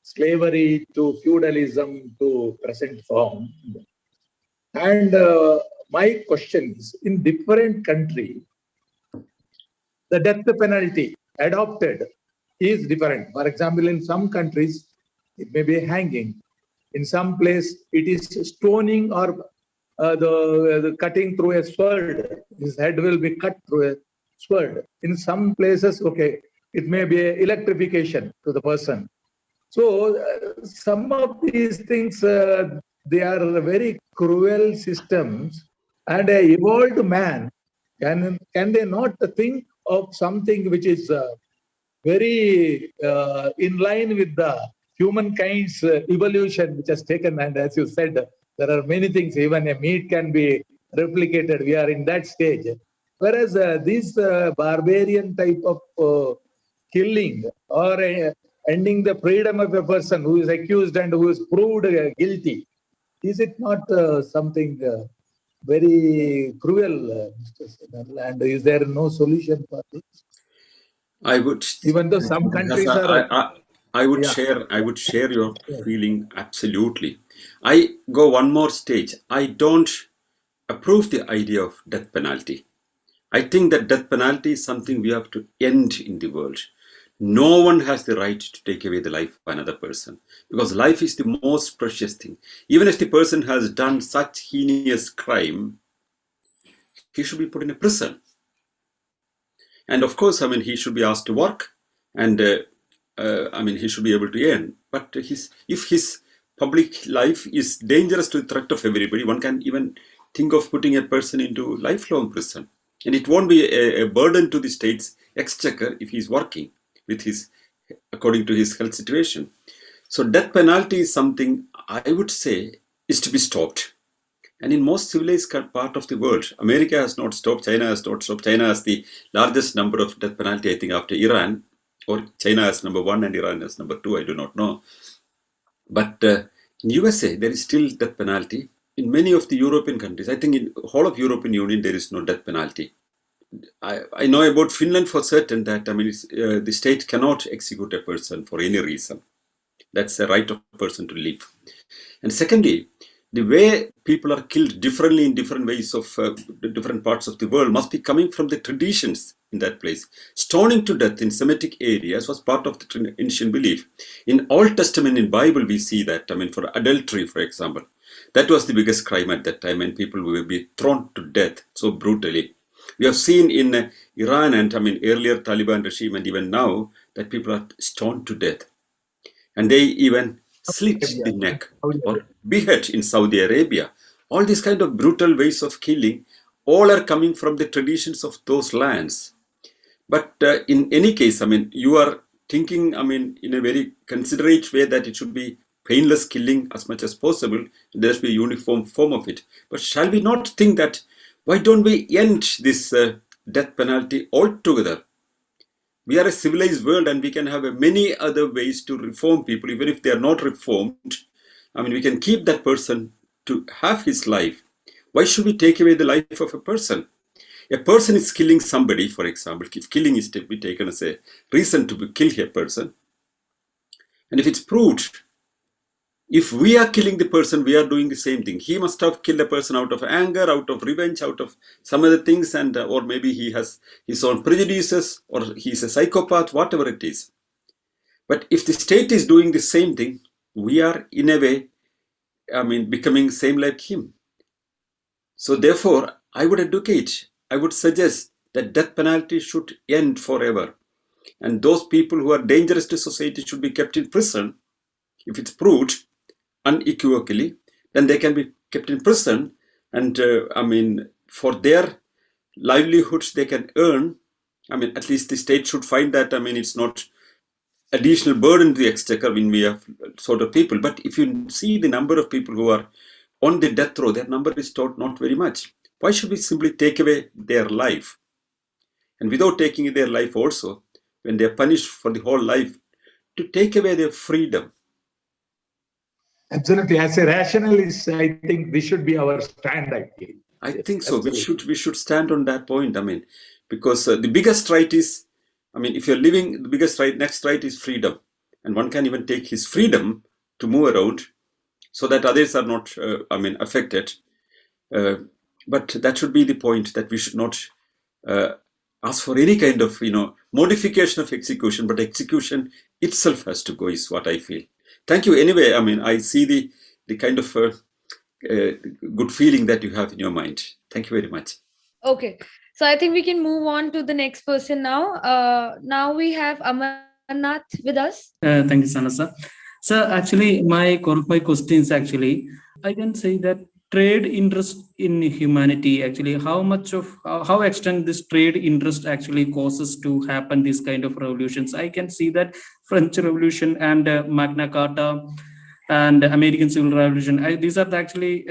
slavery to feudalism to present form. And my question is, in different country, the death penalty adopted is different. For example, in some countries, it may be hanging. In some place, it is stoning or the cutting through a sword. His head will be cut through a sword. In some places, okay, it may be electrification to the person. So some of these things, they are very cruel systems, and a evolved man can they not think of something which is very in line with the humankind's evolution which has taken? And as you said, there are many things. Even a meat can be replicated. We are in that stage. Whereas this barbarian type of killing or ending the freedom of a person who is accused and who is proved guilty, is it not something very cruel, Mr. Sinal? And is there no solution for this? I would, Even though some countries are, I would yeah. share your feeling absolutely. I go one more stage. I don't approve the idea of death penalty. I think that death penalty is something we have to end in the world. No one has the right to take away the life of another person, because life is the most precious thing. Even if the person has done such heinous crime, he should be put in a prison. And of course, I mean, he should be asked to work, and I mean, he should be able to earn. But if his public life is dangerous to the threat of everybody, one can even think of putting a person into lifelong prison. And it won't be a burden to the state's exchequer if he's working with his, according to his health situation. So death penalty is something I would say is to be stopped. And in most civilized part of the world, America has not stopped, China has not stopped. China has the largest number of death penalty, I think, after Iran, or China has number 1 and Iran has number 2, I do not know. But in USA, there is still death penalty. In many of the European countries, I think in whole of European Union, there is no death penalty. I know about Finland for certain that, I mean, the state cannot execute a person for any reason. That's the right of a person to live. And secondly, the way people are killed differently in different ways of different parts of the world must be coming from the traditions in that place. Stoning to death in Semitic areas was part of the ancient belief. In Old Testament, in Bible, we see that, I mean, for adultery, for example, that was the biggest crime at that time, and people will be thrown to death so brutally. We have seen in Iran and, I mean, earlier Taliban regime and even now that people are stoned to death. And they even slit the neck or behead in Saudi Arabia. All these kind of brutal ways of killing, all are coming from the traditions of those lands. But in any case, I mean, you are thinking, I mean, in a very considerate way that it should be painless killing as much as possible. There should be a uniform form of it. But shall we not think that, why don't we end this death penalty altogether? We are a civilized world and we can have many other ways to reform people, even if they are not reformed. I mean, we can keep that person to have his life. Why should we take away the life of a person? A person is killing somebody, for example, if killing is to be taken as a reason to kill a person, and if it's proved, if we are killing the person, we are doing the same thing. He must have killed a person out of anger, out of revenge, out of some other things, and or maybe he has his own prejudices, or he's a psychopath, whatever it is. But if the state is doing the same thing, we are in a way, I mean, becoming same like him. So therefore, I would advocate, I would suggest that death penalty should end forever. And those people who are dangerous to society should be kept in prison. If it's proved unequivocally, then they can be kept in prison, and I mean, for their livelihoods they can earn. I mean, at least the state should find that, I mean, it's not additional burden to the exchequer when we have sort of people. But if you see the number of people who are on the death row, their number is not very much. Why should we simply take away their life? And without taking their life also, when they are punished for the whole life, to take away their freedom. Absolutely. As a rationalist, I think this should be our stand, I feel. I think so. We should stand on that point. I mean, because the biggest right is, I mean, if you're living, the biggest right, next right is freedom. And one can even take his freedom to move around so that others are not, I mean, affected. But that should be the point, that we should not ask for any kind of modification of execution, but execution itself has to go, is what I feel. Thank you anyway. I mean, I see the kind of good feeling that you have in your mind. Thank you very much. Okay, so I think we can move on to the next person now. Now we have Amarnath with us. Thank you, Sana sir. So actually, my questions actually, I can say that trade interest in humanity, actually, how much of how extent this trade interest actually causes to happen these kind of revolutions. I can see that French Revolution and Magna Carta and American Civil Revolution. These are the actually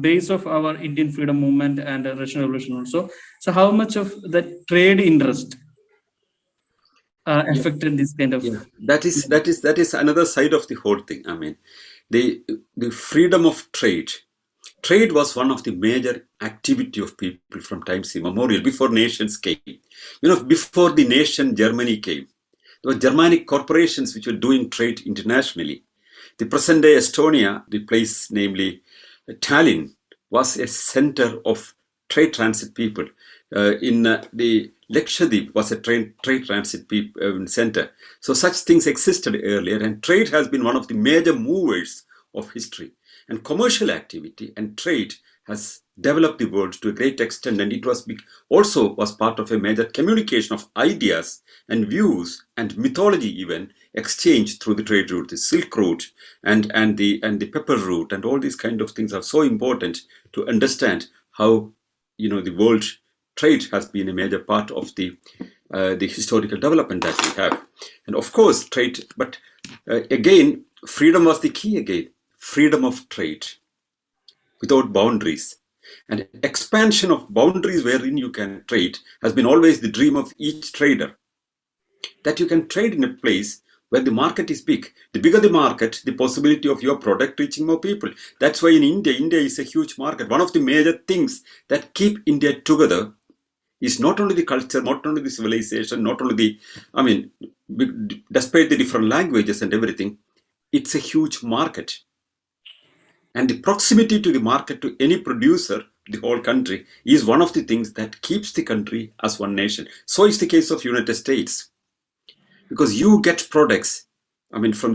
base of our Indian freedom movement and Russian Revolution also. So how much of the trade interest affected this kind of? Yeah, that is another side of the whole thing. I mean, the freedom of trade. Trade was one of the major activity of people from times immemorial, before nations came. Before the nation Germany came, there were Germanic corporations which were doing trade internationally. The present day Estonia, the place namely Tallinn, was a center of trade transit people. The Lakshadweep was a trade transit center. So such things existed earlier, and trade has been one of the major movers of history. And commercial activity and trade has developed the world to a great extent, and it was also was part of a major communication of ideas and views and mythology, even exchanged through the trade route. The Silk Route and the Pepper Route and all these kind of things are so important to understand how the world trade has been a major part of the historical development that we have. And of course trade, but again, freedom was the key again. Freedom of trade without boundaries, and expansion of boundaries wherein you can trade has been always the dream of each trader, that you can trade in a place where the market is big. The bigger the market, the possibility of your product reaching more people. That's why in India is a huge market. One of the major things that keep India together is not only the culture, not only the civilization, not only despite the different languages and everything, it's a huge market. And the proximity to the market, to any producer, the whole country, is one of the things that keeps the country as one nation. So is the case of United States, because you get products, from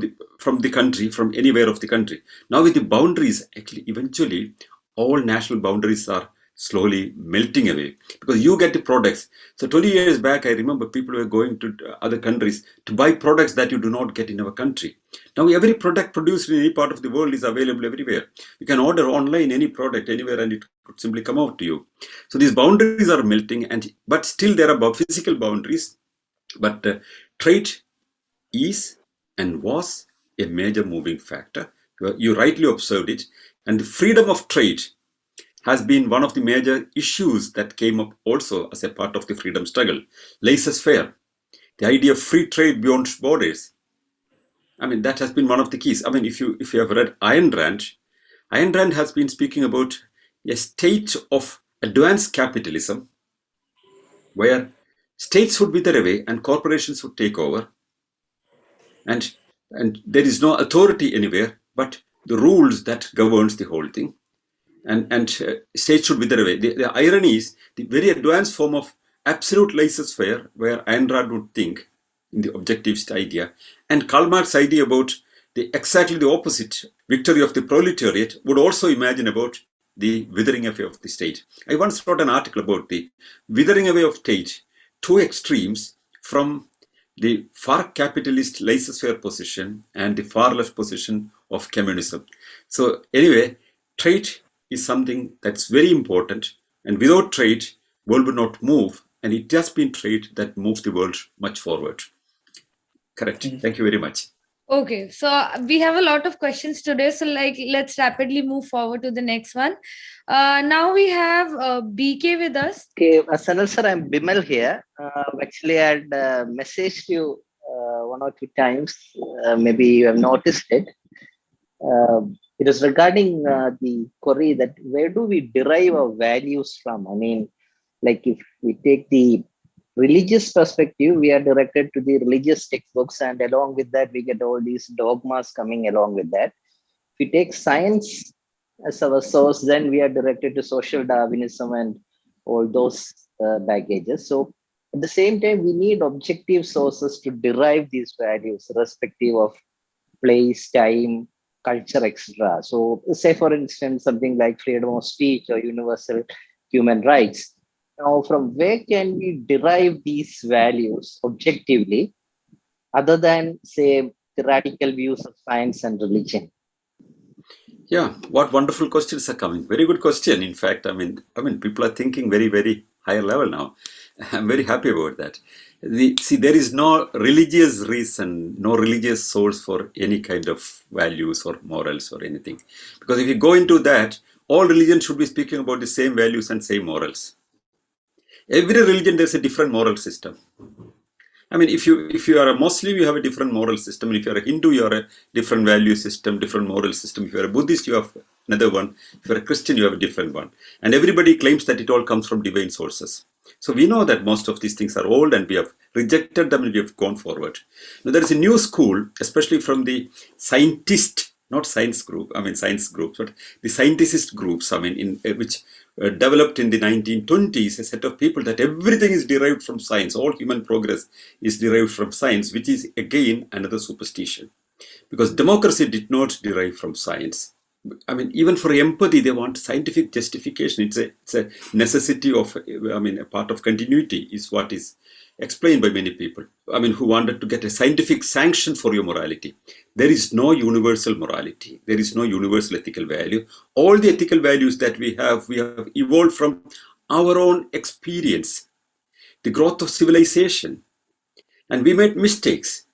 the country, from anywhere of the country. Now with the boundaries, actually, eventually, all national boundaries are slowly melting away, because you get the products. So 20 years back, I remember people were going to other countries to buy products that you do not get in our country. Now every product produced in any part of the world is available everywhere. You can order online any product anywhere and it could simply come out to you. So these boundaries are melting, but still there are physical boundaries. But trade is and was a major moving factor. You rightly observed it. And the freedom of trade has been one of the major issues that came up also as a part of the freedom struggle. Laissez-faire, the idea of free trade beyond borders. That has been one of the keys. If you have read Ayn Rand has been speaking about a state of advanced capitalism where states would wither away and corporations would take over. And there is no authority anywhere but the rules that governs the whole thing. And states should wither away. The irony is the very advanced form of absolute laissez-faire, where Ayn Rand would think in the objectivist idea, and Karl Marx's idea about exactly the opposite, victory of the proletariat, would also imagine about the withering away of the state. I once wrote an article about the withering away of state, two extremes from the far capitalist laissez-faire position and the far left position of communism. So anyway, trade is something that's very important, and without trade, world would not move, and it has been trade that moves the world much forward. Correct. Thank you very much. Okay, so we have a lot of questions today, so let's rapidly move forward to the next one. Now we have BK with us. Okay, Sanal sir, I'm Bimal here. Actually, I had messaged you one or two times. Maybe you have noticed it. It is regarding the query that where do we derive our values from? If we take the religious perspective, we are directed to the religious textbooks, and along with that, we get all these dogmas coming along with that. If we take science as our source, then we are directed to social Darwinism and all those baggages. So at the same time, we need objective sources to derive these values, respective of place, time, culture, etc. So, say for instance, something like freedom of speech or universal human rights. Now, from where can we derive these values objectively, other than, say, the radical views of science and religion? Yeah, what wonderful questions are coming. Very good question. In fact, I mean, people are thinking very, very higher level now. I'm very happy about that. See, there is no religious reason, no religious source for any kind of values or morals or anything. Because if you go into that, all religions should be speaking about the same values and same morals. Every religion, there's a different moral system. I mean, if you are a Muslim, you have a different moral system. If you're a Hindu, you have a different value system, different moral system. If you're a Buddhist, you have another one. If you're a Christian, you have a different one. And everybody claims that it all comes from divine sources. So we know that most of these things are old and we have rejected them and we have gone forward. Now there is a new school, especially from the scientist, not science group, I mean science groups, but the scientist groups, I mean, in which developed in the 1920s, a set of people that everything is derived from science. All human progress is derived from science, which is again another superstition. Because democracy did not derive from science. I mean, even for empathy, they want scientific justification. It's a necessity of, I mean, a part of continuity is what is explained by many people. I mean, who wanted to get a scientific sanction for your morality. There is no universal morality. There is no universal ethical value. All the ethical values that we have evolved from our own experience, the growth of civilization. And we made mistakes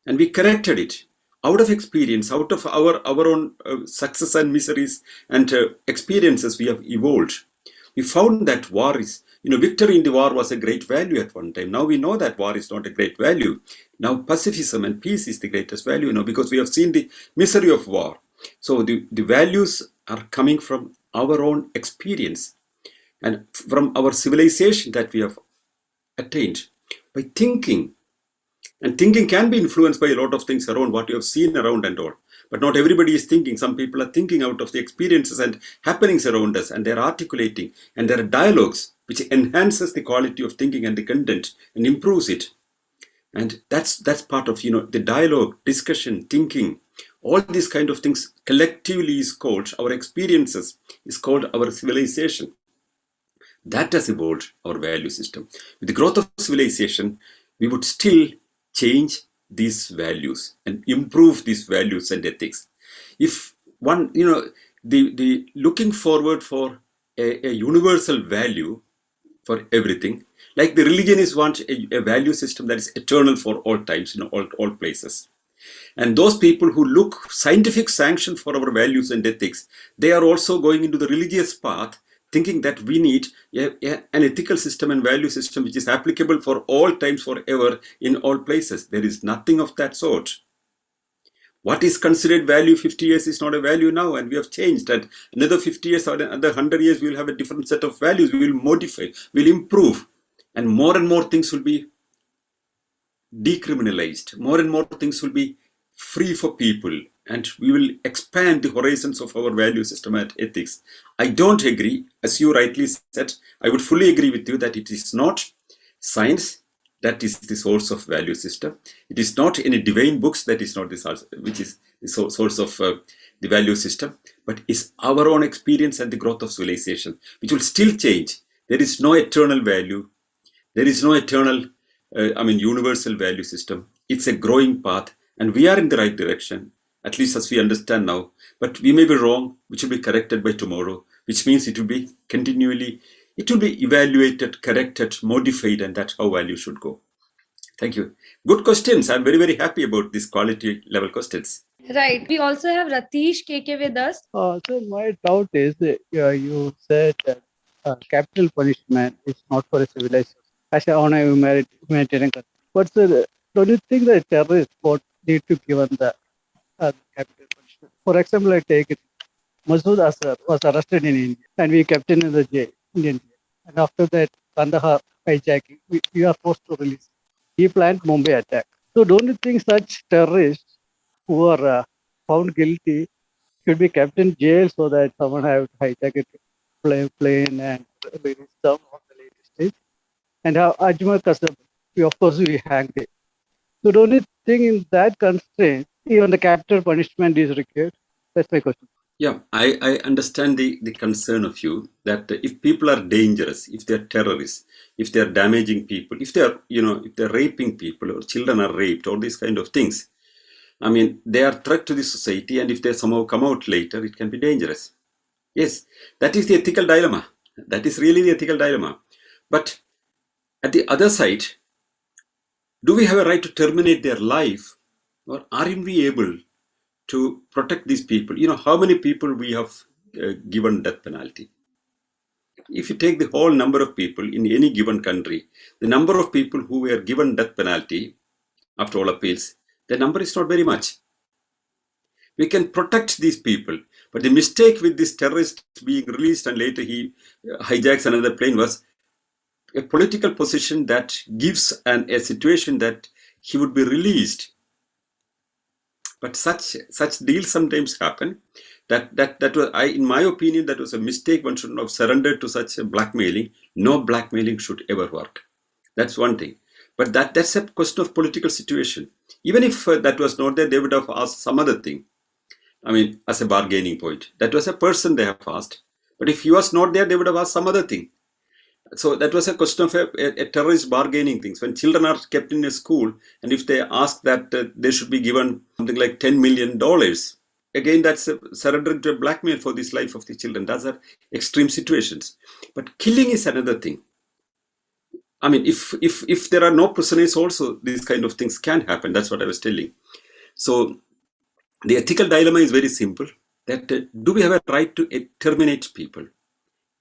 and we corrected it out of experience, out of our own success and miseries and experiences. We have evolved. We found that war is, victory in the war was a great value at one time. Now we know that war is not a great value. Now pacifism and peace is the greatest value, because we have seen the misery of war. So the values are coming from our own experience and from our civilization that we have attained by thinking. And thinking can be influenced by a lot of things around what you have seen around and all. But not everybody is thinking. Some people are thinking out of the experiences and happenings around us, and they're articulating, and there are dialogues which enhances the quality of thinking and the content and improves it. And that's part of the dialogue, discussion, thinking. All these kind of things collectively is called our experiences, is called our civilization. That has evolved our value system. With the growth of civilization, we would still change these values and improve these values and ethics. If one, the looking forward for a universal value for everything, like the religion is want a value system that is eternal for all times, all places. And those people who look scientific sanction for our values and ethics, they are also going into the religious path, thinking that we need an ethical system and value system which is applicable for all times, forever, in all places. There is nothing of that sort. What is considered value 50 years is not a value now, and we have changed. And another 50 years or another 100 years, we will have a different set of values. We will modify, we will improve, and more things will be decriminalized. More and more things will be free for people, and we will expand the horizons of our value system and ethics. I don't agree, as you rightly said, I would fully agree with you that it is not science that is the source of value system. It is not any divine books that is not the source, which is the source of the value system, but is our own experience and the growth of civilization, which will still change. There is no eternal value. There is no eternal, universal value system. It's a growing path, and we are in the right direction, at least as we understand now. But we may be wrong, which will be corrected by tomorrow, which means it will be continually, it will be evaluated, corrected, modified, and that's how value should go. Thank you. Good questions. I'm very, very happy about these quality level questions. Right. We also have Ratish KK with us. So my doubt is, you said that capital punishment is not for a civilized as on a humanitarian country. But sir, don't you think that terrorists would need to given the capital punishment? For example, I take it, Masood Azhar was arrested in India and we kept him in the jail, Indian jail. And after that, Kandahar hijacking, we are forced to release. He planned Mumbai attack. So don't you think such terrorists who are found guilty should be kept in jail so that someone have hijacked a plane and release them on the latest stage. And how Ajmal Kasab, of course, we hanged it. So don't you think in that constraint, even the capital punishment is required? That's my question. Yeah, I understand the concern of you that if people are dangerous, if they're terrorists, if they're damaging people, if they're, if they're raping people or children are raped, all these kind of things, I mean, they are threat to the society, and if they somehow come out later, it can be dangerous. Yes, that is the ethical dilemma. That is really the ethical dilemma. But at the other side, do we have a right to terminate their life, or aren't we able to protect these people? How many people we have given death penalty? If you take the whole number of people in any given country, the number of people who were given death penalty after all appeals, the number is not very much. We can protect these people, but the mistake with this terrorist being released and later he hijacks another plane was a political position that gives a situation that he would be released. But such deals sometimes happen. That was, in my opinion, that was a mistake. One should not have surrendered to such a blackmailing. No blackmailing should ever work. That's one thing. But that's a question of political situation. Even if that was not there, they would have asked some other thing. I mean, as a bargaining point. That was a person they have asked. But if he was not there, they would have asked some other thing. So that was a question of a terrorist bargaining things. When children are kept in a school, and if they ask that they should be given something like $10 million, again, that's surrendering to a blackmail for this life of the children. Those are extreme situations. But killing is another thing. I mean, if there are no prisoners also, these kind of things can happen. That's what I was telling. So the ethical dilemma is very simple. That do we have a right to terminate people?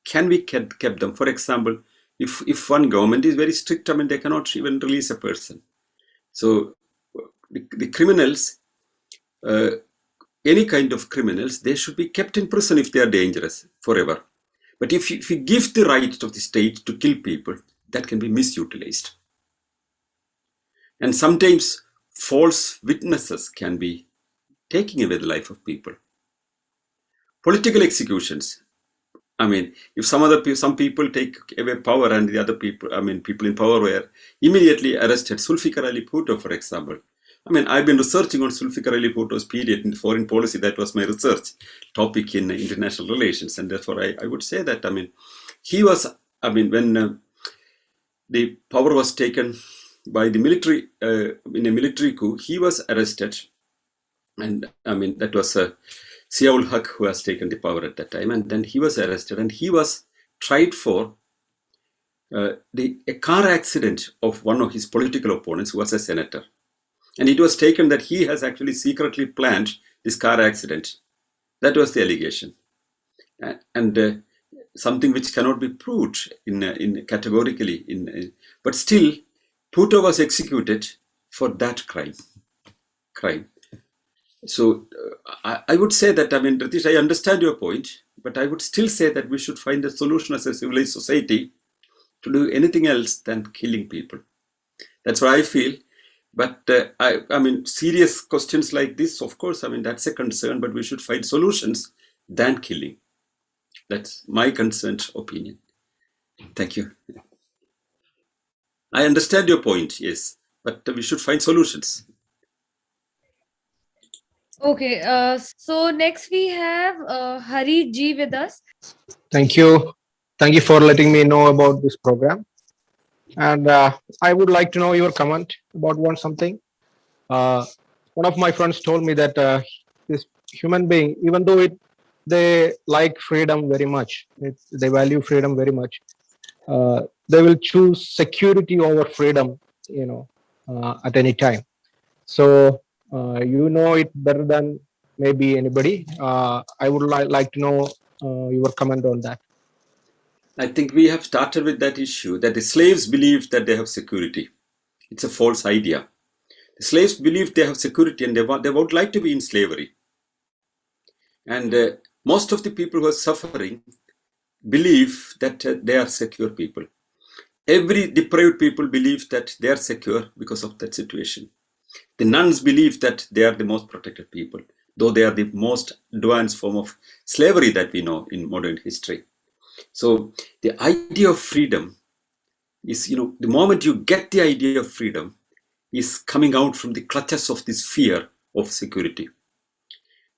Can we keep them? For example, if one government is very strict, I mean, they cannot even release a person. So the criminals, any kind of criminals, they should be kept in prison if they are dangerous forever. But if you give the right of the state to kill people, that can be misutilized. And sometimes false witnesses can be taking away the life of people. Political executions. I mean, if some people take away power and the other people, I mean, people in power were immediately arrested. Zulfikar Ali Bhutto, for example. I mean, I've been researching on Zulfikar Ali Bhutto's period in foreign policy. That was my research topic in international relations. And therefore, I would say that, I mean, he was, I mean, when the power was taken by the military, in a military coup, he was arrested. And I mean, that was Ziaul Haq who has taken the power at that time. And then he was arrested and he was tried for a car accident of one of his political opponents who was a senator. And it was taken that he has actually secretly planned this car accident. That was the allegation. And something which cannot be proved in categorically. But still, Bhutto was executed for that crime. So I would say that, I mean, Ratish, I understand your point, but I would still say that we should find a solution as a civilized society to do anything else than killing people. That's what I feel. But I mean, serious questions like this, of course, I mean, that's a concern, but we should find solutions than killing. That's my concerned opinion. Thank you. I understand your point, yes, but we should find solutions. Okay, so next we have Hari G with us. Thank you. Thank you for letting me know about this program. And I would like to know your comment about something. One of my friends told me that this human being, even though they like freedom very much, they value freedom very much, they will choose security over freedom, at any time. So you know it better than maybe anybody. I would like to know your comment on that. I think we have started with that issue that the slaves believe that they have security. It's a false idea. The slaves believe they have security and they would like to be in slavery. And most of the people who are suffering believe that they are secure people. Every deprived people believe that they are secure because of that situation. The nuns believe that they are the most protected people. though they are the most advanced form of slavery that we know in modern history. So the idea of freedom is, the moment you get the idea of freedom, is coming out from the clutches of this fear of security.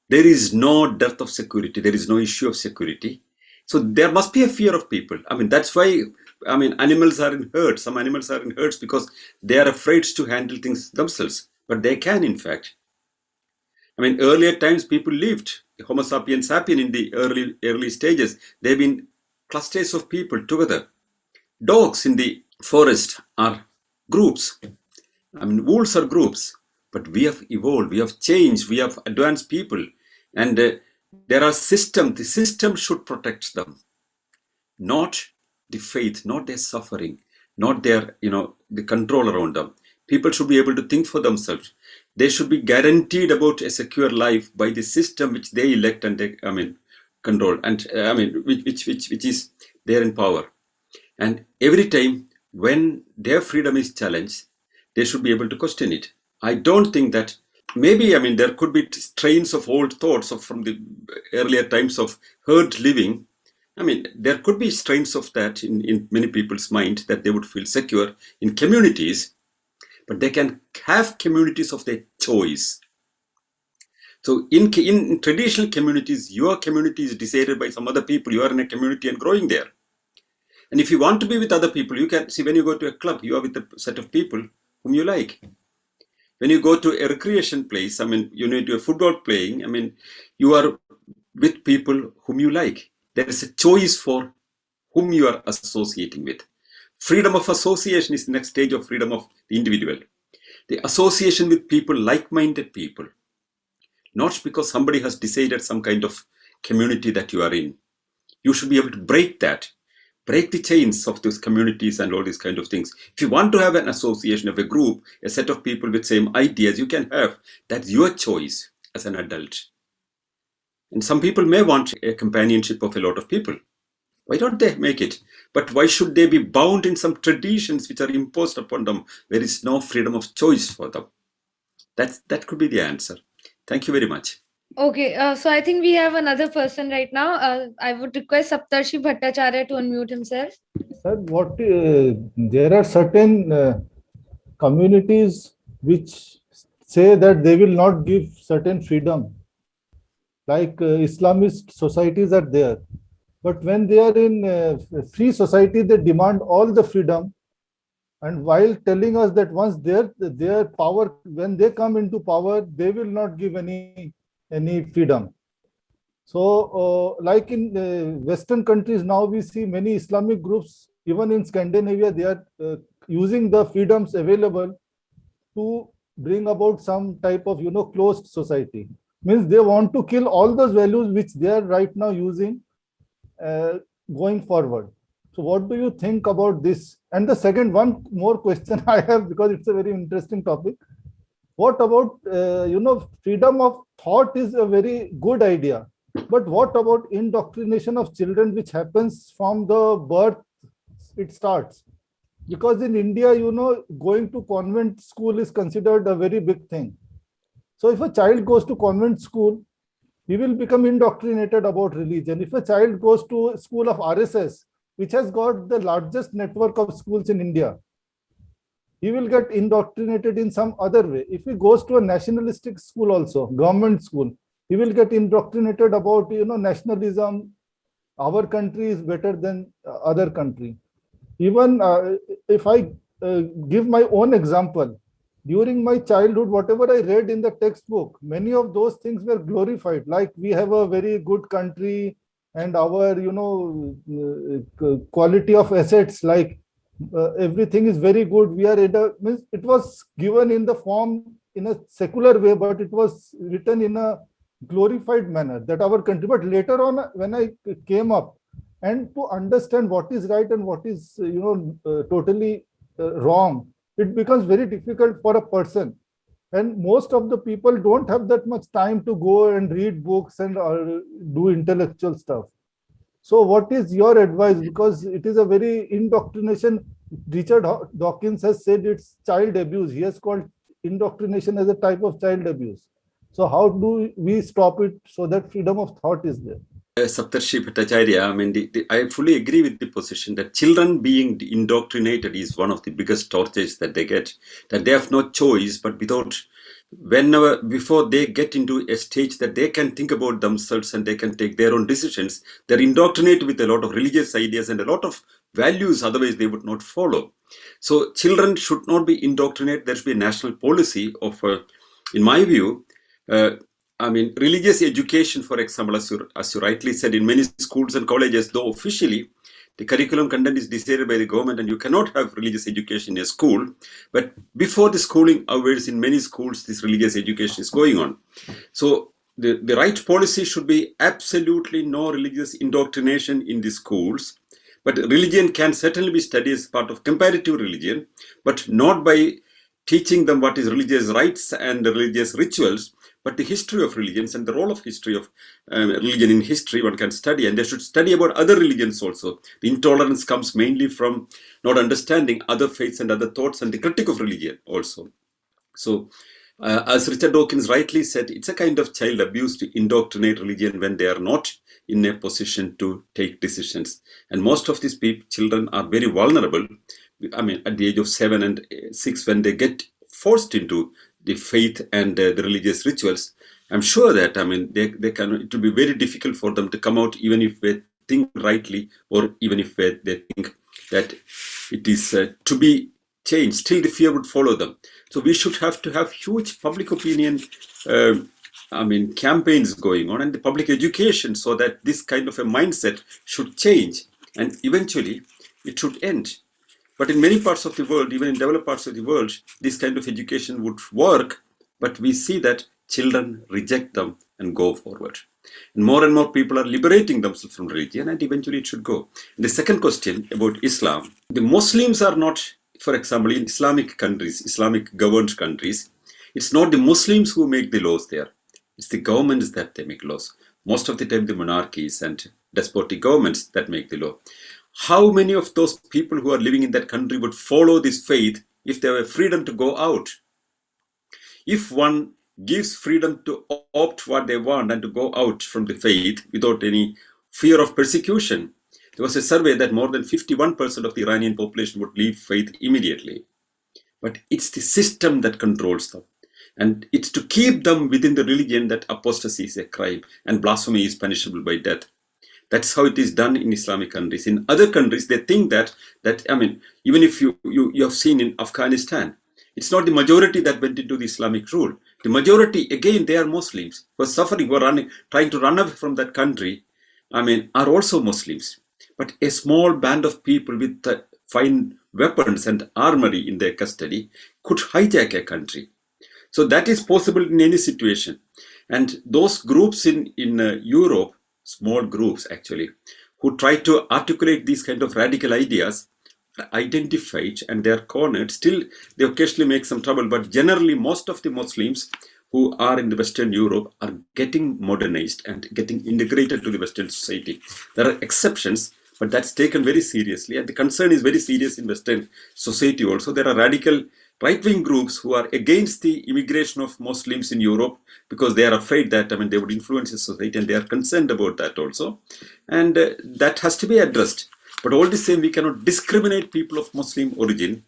There is no dearth of security. There is no issue of security. So there must be a fear of people. That's why, animals are in herds. Some animals are in herds because they are afraid to handle things themselves. But they can, in fact. Earlier times people lived, Homo sapiens sapien in the early stages. They've been clusters of people together. Dogs in the forest are groups. Wolves are groups. But we have evolved, we have changed, we have advanced people. And there are systems. The system should protect them. Not the faith, not their suffering, not their, the control around them. People should be able to think for themselves. They should be guaranteed about a secure life by the system which they elect and they, control, and which is there in power. And every time when their freedom is challenged, they should be able to question it. I don't think that maybe, there could be strains of old thoughts from the earlier times of herd living. There could be strains of that in many people's mind, that they would feel secure in communities, but they can have communities of their choice. So in traditional communities, your community is decided by some other people. You are in a community and growing there. And if you want to be with other people, you can see, when you go to a club, you are with a set of people whom you like. When you go to a recreation place, you do a football playing, you are with people whom you like. There is a choice for whom you are associating with. Freedom of association is the next stage of freedom of the individual. The association with people, like-minded people. Not because somebody has decided some kind of community that you are in. You should be able to break that. Break the chains of those communities and all these kind of things. If you want to have an association of a group, a set of people with same ideas, you can have. That's your choice as an adult. And some people may want a companionship of a lot of people. Why don't they make it? But why should they be bound in some traditions which are imposed upon them? There is no freedom of choice for them. That could be the answer. Thank you very much. Okay, so I think we have another person right now. I would request Saptarshi Bhattacharya to unmute himself. Sir, there are certain communities which say that they will not give certain freedom. Like Islamist societies are there. But when they are in free society, they demand all the freedom. And while telling us that once their power, when they come into power, they will not give any freedom. So like in Western countries, now we see many Islamic groups, even in Scandinavia, they are using the freedoms available to bring about some type of, closed society. Means they want to kill all those values which they are right now using going forward. So what do you think about this? And the second, one more question I have, because it's a very interesting topic. What about, freedom of thought is a very good idea. But what about indoctrination of children, which happens from the birth it starts? Because in India, going to convent school is considered a very big thing. So if a child goes to convent school, he will become indoctrinated about religion. If a child goes to a school of RSS, which has got the largest network of schools in India, he will get indoctrinated in some other way. If he goes to a nationalistic school also, government school, he will get indoctrinated about, nationalism. Our country is better than other country. Even if I give my own example, during my childhood, whatever I read in the textbook, many of those things were glorified. Like we have a very good country and our, quality of assets, like everything is very good. We are means it was given in the form in a secular way, but it was written in a glorified manner that our country. But later on, when I came up and to understand what is right and what is, totally wrong, it becomes very difficult for a person. And most of the people don't have that much time to go and read books and do intellectual stuff. So what is your advice? Because it is a very indoctrination. Richard Dawkins has said it's child abuse. He has called indoctrination as a type of child abuse. So how do we stop it so that freedom of thought is there? Saptarshi Bhattacharya, I mean, I fully agree with the position that children being indoctrinated is one of the biggest tortures that they get, that they have no choice, but before they get into a stage that they can think about themselves and they can take their own decisions, they're indoctrinated with a lot of religious ideas and a lot of values, otherwise they would not follow. So children should not be indoctrinated. There should be a national policy of, in my view, religious education, for example, as you rightly said, in many schools and colleges, though officially the curriculum content is decided by the government and you cannot have religious education in a school, but before the schooling hours in many schools, this religious education is going on. So the right policy should be absolutely no religious indoctrination in the schools, but religion can certainly be studied as part of comparative religion, but not by teaching them what is religious rites and religious rituals, but the history of religions and the role of history of religion in history one can study, and they should study about other religions also. The intolerance comes mainly from not understanding other faiths and other thoughts and the critique of religion also. So as Richard Dawkins rightly said, it's a kind of child abuse to indoctrinate religion when they are not in a position to take decisions. And most of these children are very vulnerable. I mean, at the age of 7 and 6, when they get forced into the faith and the religious rituals, I'm sure that, they can, it will be very difficult for them to come out, even if they think rightly, or even if they think that it is to be changed, still the fear would follow them. So we should have to have huge public opinion campaigns going on and the public education, so that this kind of a mindset should change and eventually it should end. But in many parts of the world, even in developed parts of the world, this kind of education would work, but we see that children reject them and go forward. And more people are liberating themselves from religion, and eventually it should go. And the second question about Islam, the Muslims are not, for example, in Islamic countries, Islamic governed countries, it's not the Muslims who make the laws there. It's the governments that they make laws. Most of the time, the monarchies and despotic governments that make the law. How many of those people who are living in that country would follow this faith if they have freedom to go out? If one gives freedom to opt what they want and to go out from the faith without any fear of persecution, there was a survey that more than 51% of the Iranian population would leave faith immediately. But it's the system that controls them. And it's to keep them within the religion that apostasy is a crime and blasphemy is punishable by death. That's how it is done in Islamic countries. In other countries, they think that even if you have seen in Afghanistan, it's not the majority that went into the Islamic rule. The majority, again, they are Muslims who are suffering, who are trying to run away from that country, are also Muslims. But a small band of people with fine weapons and armory in their custody could hijack a country. So that is possible in any situation. And those groups in Europe, small groups actually, who try to articulate these kind of radical ideas, are identified and they are cornered. Still, they occasionally make some trouble, but generally most of the Muslims who are in the Western Europe are getting modernized and getting integrated to the Western society. There are exceptions, but that's taken very seriously, and the concern is very serious in Western society also. There are radical right-wing groups who are against the immigration of Muslims in Europe because they are afraid that they would influence the society, and they are concerned about that also. And that has to be addressed. But all the same, we cannot discriminate people of Muslim origin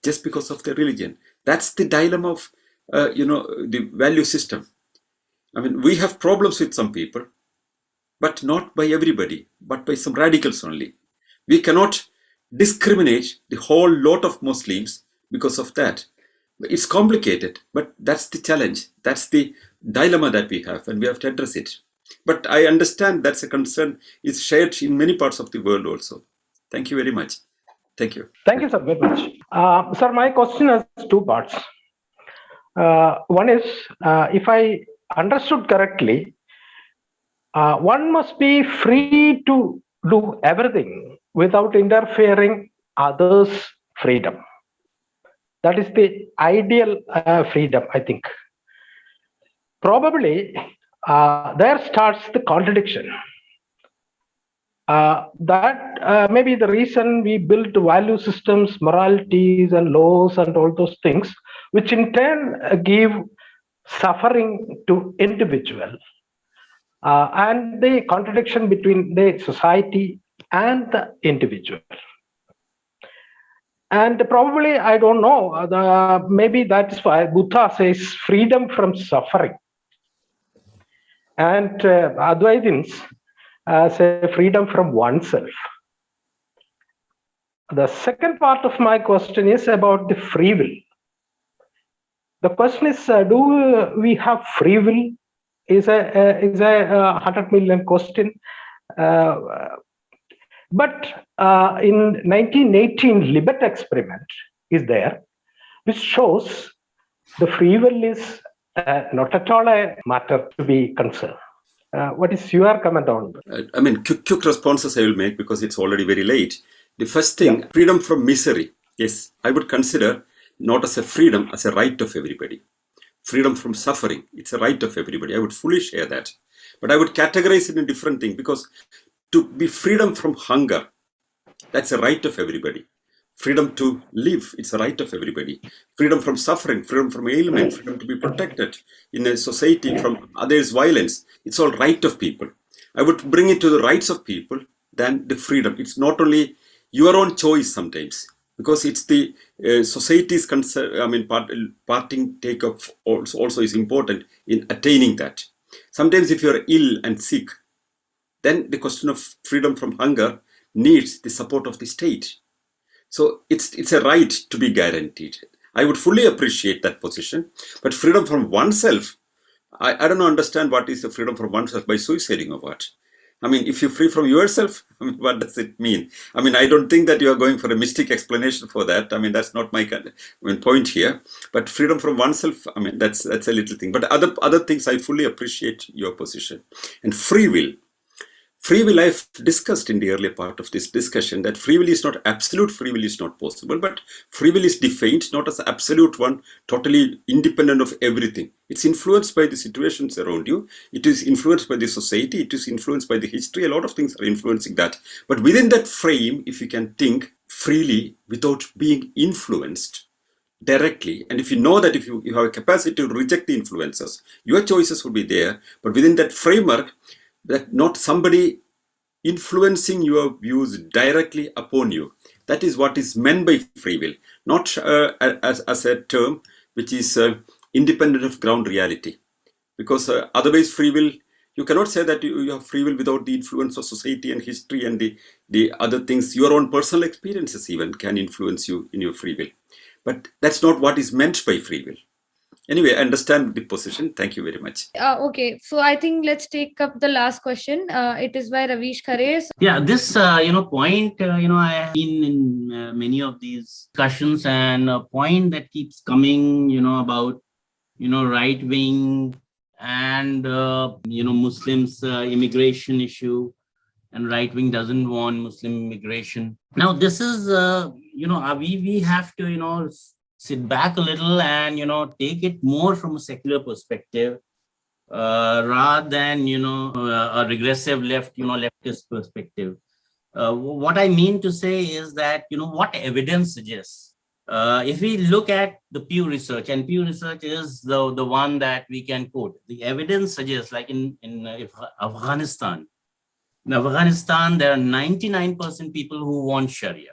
just because of their religion. That's the dilemma of the value system. We have problems with some people, but not by everybody, but by some radicals only. We cannot discriminate the whole lot of Muslims because of that. It's complicated, but that's the challenge. That's the dilemma that we have, and we have to address it. But I understand that's a concern is shared in many parts of the world also. Thank you very much. Thank you. Thank you, sir, very much. Sir, my question has two parts. One is, if I understood correctly, one must be free to do everything without interfering others' freedom. That is the ideal freedom, I think. Probably there starts the contradiction. That may be the reason we built value systems, moralities, and laws, and all those things, which in turn give suffering to individuals and the contradiction between the society and the individual. And probably, I don't know, maybe that's why Buddha says freedom from suffering. And Advaitins say freedom from oneself. The second part of my question is about the free will. The question is, do we have free will? Is a 100 million question. But in 1918, Libet experiment is there, which shows the free will is not at all a matter to be concerned. What is your comment on that? I mean, quick responses I will make because it's already very late. The first thing, freedom from misery. Yes, I would consider not as a freedom, as a right of everybody. Freedom from suffering, it's a right of everybody. I would fully share that. But I would categorize it in a different thing, because to be freedom from hunger, that's a right of everybody. Freedom to live, it's a right of everybody. Freedom from suffering, freedom from ailment, freedom to be protected in a society from others' violence, it's all right of people. I would bring it to the rights of people than the freedom. It's not only your own choice sometimes, because it's the society's concern. I mean, parting take of also is important in attaining that. Sometimes if you're ill and sick, then the question of freedom from hunger needs the support of the state. So it's a right to be guaranteed. I would fully appreciate that position. But freedom from oneself, I don't understand what is the freedom from oneself by suiciding or what. I mean, if you're free from yourself, I mean, what does it mean? I mean, I don't think that you are going for a mystic explanation for that. I mean, that's not my point here. But freedom from oneself, I mean, that's a little thing. But other things, I fully appreciate your position. And free will. Free will, I've discussed in the earlier part of this discussion that free will is not absolute, free will is not possible, but free will is defined not as absolute one, totally independent of everything. It's influenced by the situations around you. It is influenced by the society. It is influenced by the history. A lot of things are influencing that. But within that frame, if you can think freely without being influenced directly, and if you know that if you have a capacity to reject the influences, your choices will be there. But within that framework, that not somebody influencing your views directly upon you. That is what is meant by free will, not as a term which is independent of ground reality. Because otherwise free will, you cannot say that you have free will without the influence of society and history and the other things. Your own personal experiences even can influence you in your free will. But that's not what is meant by free will. Anyway, I understand the position. Thank you very much. Okay, so I think let's take up the last question. It is by Ravish Khare. Yeah, this point, I have been in many of these discussions, and a point that keeps coming, about right wing and Muslims immigration issue, and right wing doesn't want Muslim immigration. Now this is we have to sit back a little and take it more from a secular perspective rather than a regressive leftist perspective. What I mean to say is that what evidence suggests. If we look at the Pew Research, and Pew Research is the one that we can quote, the evidence suggests, like in Afghanistan. In Afghanistan, there are 99% people who want Sharia.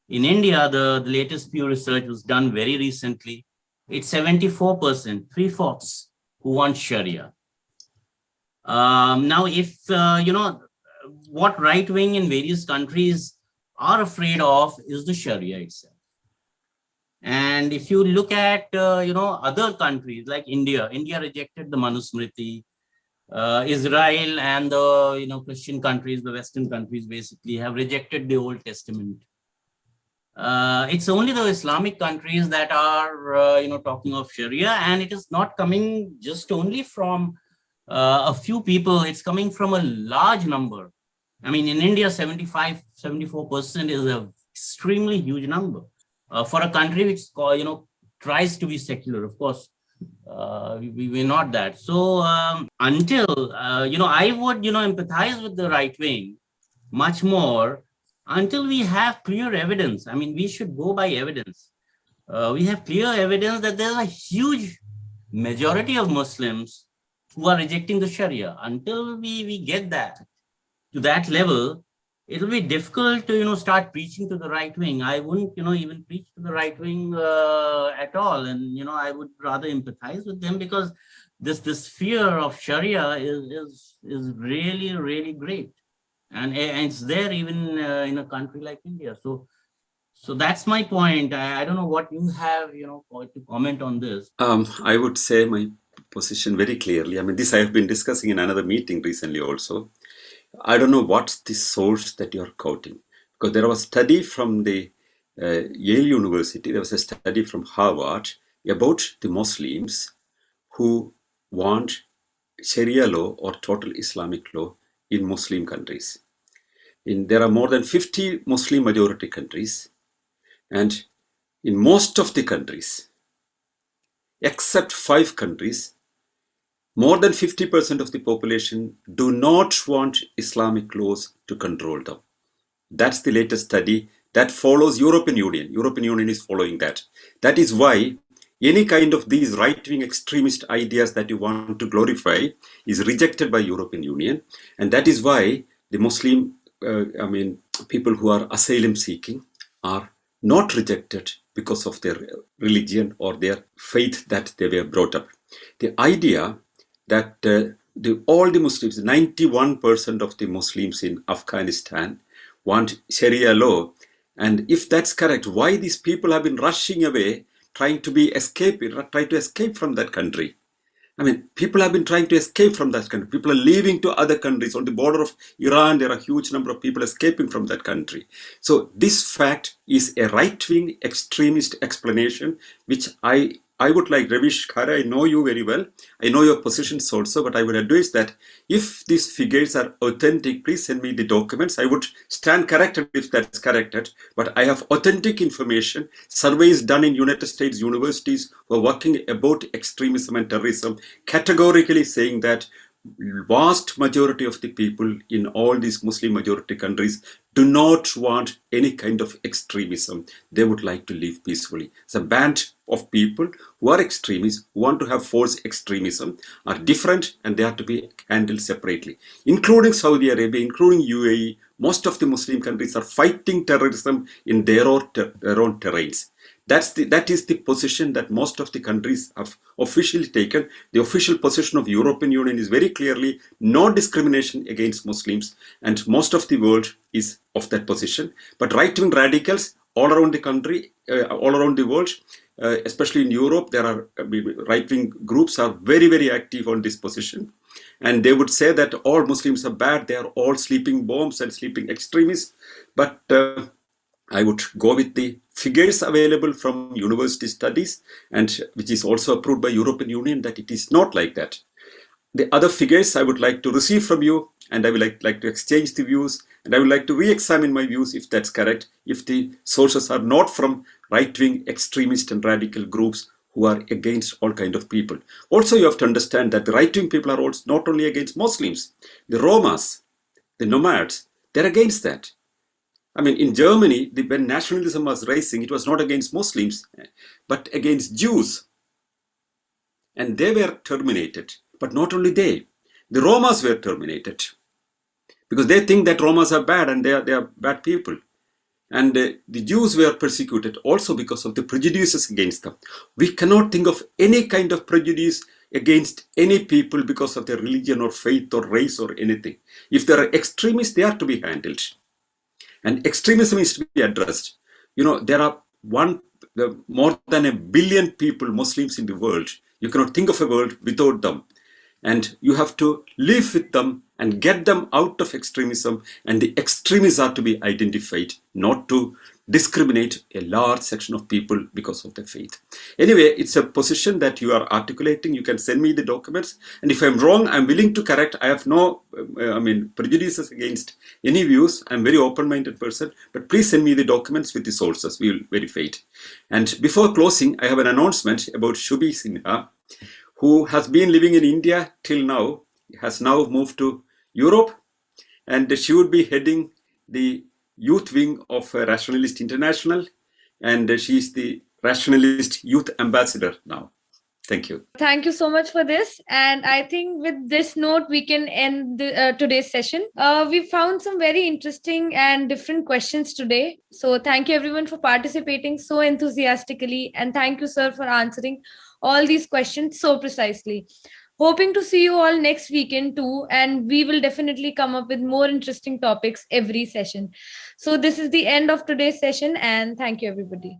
In India, the latest Pew Research was done very recently. It's 74%, 3/4, who want Sharia. Now, if, what right wing in various countries are afraid of is the Sharia itself. And if you look at, other countries like India rejected the Manusmriti. Israel and the, Christian countries, the Western countries basically have rejected the Old Testament. It's only the Islamic countries that are, talking of Sharia, and it is not coming just only from a few people. It's coming from a large number. I mean, in India, 74% is an extremely huge number for a country which, tries to be secular. Of course, we're not that. So until, I would, empathize with the right wing much more until we have clear evidence. I mean, we should go by evidence. We have clear evidence that there's a huge majority of Muslims who are rejecting the Sharia. Until we get that to that level, it'll be difficult to start preaching to the right wing. I wouldn't even preach to the right wing at all, and I would rather empathize with them, because this fear of Sharia is really great, and it's there even in a country like India. So that's my point. I don't know what you have to comment on this. I would say my position very clearly. I mean, this I have been discussing in another meeting recently also. I don't know what's the source that you're quoting, because there was a study from the Yale University, there was a study from Harvard about the Muslims who want Sharia law or total Islamic law in Muslim countries. There are more than 50 Muslim majority countries, and in most of the countries, except 5 countries, more than 50% of the population do not want Islamic laws to control them. That's the latest study that follows European Union. European Union is following that. That is why any kind of these right-wing extremist ideas that you want to glorify is rejected by European Union. And that is why the Muslim, people who are asylum seeking are not rejected because of their religion or their faith that they were brought up. The idea that all the Muslims, 91% of the Muslims in Afghanistan want Sharia law. And if that's correct, why these people have been rushing away, trying to escape from that country? I mean, people have been trying to escape from that country. People are leaving to other countries. On the border of Iran, there are a huge number of people escaping from that country. So this fact is a right-wing extremist explanation, which I would like, Ravish Khare, I know you very well. I know your positions also, but I would advise that if these figures are authentic, please send me the documents. I would stand corrected if that's corrected, but I have authentic information, surveys done in United States universities who are working about extremism and terrorism, categorically saying that vast majority of the people in all these Muslim majority countries do not want any kind of extremism. They would like to live peacefully. It's a band of people who are extremists, who want to have forced extremism, are different, and they have to be handled separately. Including Saudi Arabia, including UAE, most of the Muslim countries are fighting terrorism in their own terrains. That is the position that most of the countries have officially taken. The official position of European Union is very clearly no discrimination against Muslims, and most of the world is of that position. But right-wing radicals all around the country, all around the world, especially in Europe, there are right-wing groups are very, very active on this position. And they would say that all Muslims are bad, they are all sleeping bombs and sleeping extremists. But I would go with the figures available from university studies, and which is also approved by European Union, that it is not like that. The other figures I would like to receive from you, and I would like to exchange the views, and I would like to re-examine my views if that's correct, if the sources are not from right-wing extremist and radical groups who are against all kind of people. Also, you have to understand that the right-wing people are also not only against Muslims. The Romas, the nomads, they're against that. I mean, in Germany, when nationalism was rising, it was not against Muslims, but against Jews. And they were terminated. But not only they, the Romas were terminated. Because they think that Romas are bad and they are bad people. And the Jews were persecuted also because of the prejudices against them. We cannot think of any kind of prejudice against any people because of their religion or faith or race or anything. If there are extremists, they are to be handled. And extremism is to be addressed. There are more than 1 billion people, Muslims in the world. You cannot think of a world without them. And you have to live with them and get them out of extremism. And the extremists are to be identified, not to discriminate a large section of people because of their faith. Anyway, it's a position that you are articulating. You can send me the documents. And if I'm wrong, I'm willing to correct. I have no prejudices against any views. I'm a very open-minded person. But please send me the documents with the sources. We will verify it. And before closing, I have an announcement about Shubhi Sinha, who has been living in India till now, has now moved to Europe, and she would be heading the youth wing of Rationalist International, and she is the Rationalist Youth Ambassador now. Thank you. Thank you so much for this. And I think with this note, we can end today's session. We found some very interesting and different questions today. So thank you everyone for participating so enthusiastically. And thank you, sir, for answering all these questions so precisely. Hoping to see you all next weekend too. And we will definitely come up with more interesting topics every session. So this is the end of today's session. And thank you, everybody.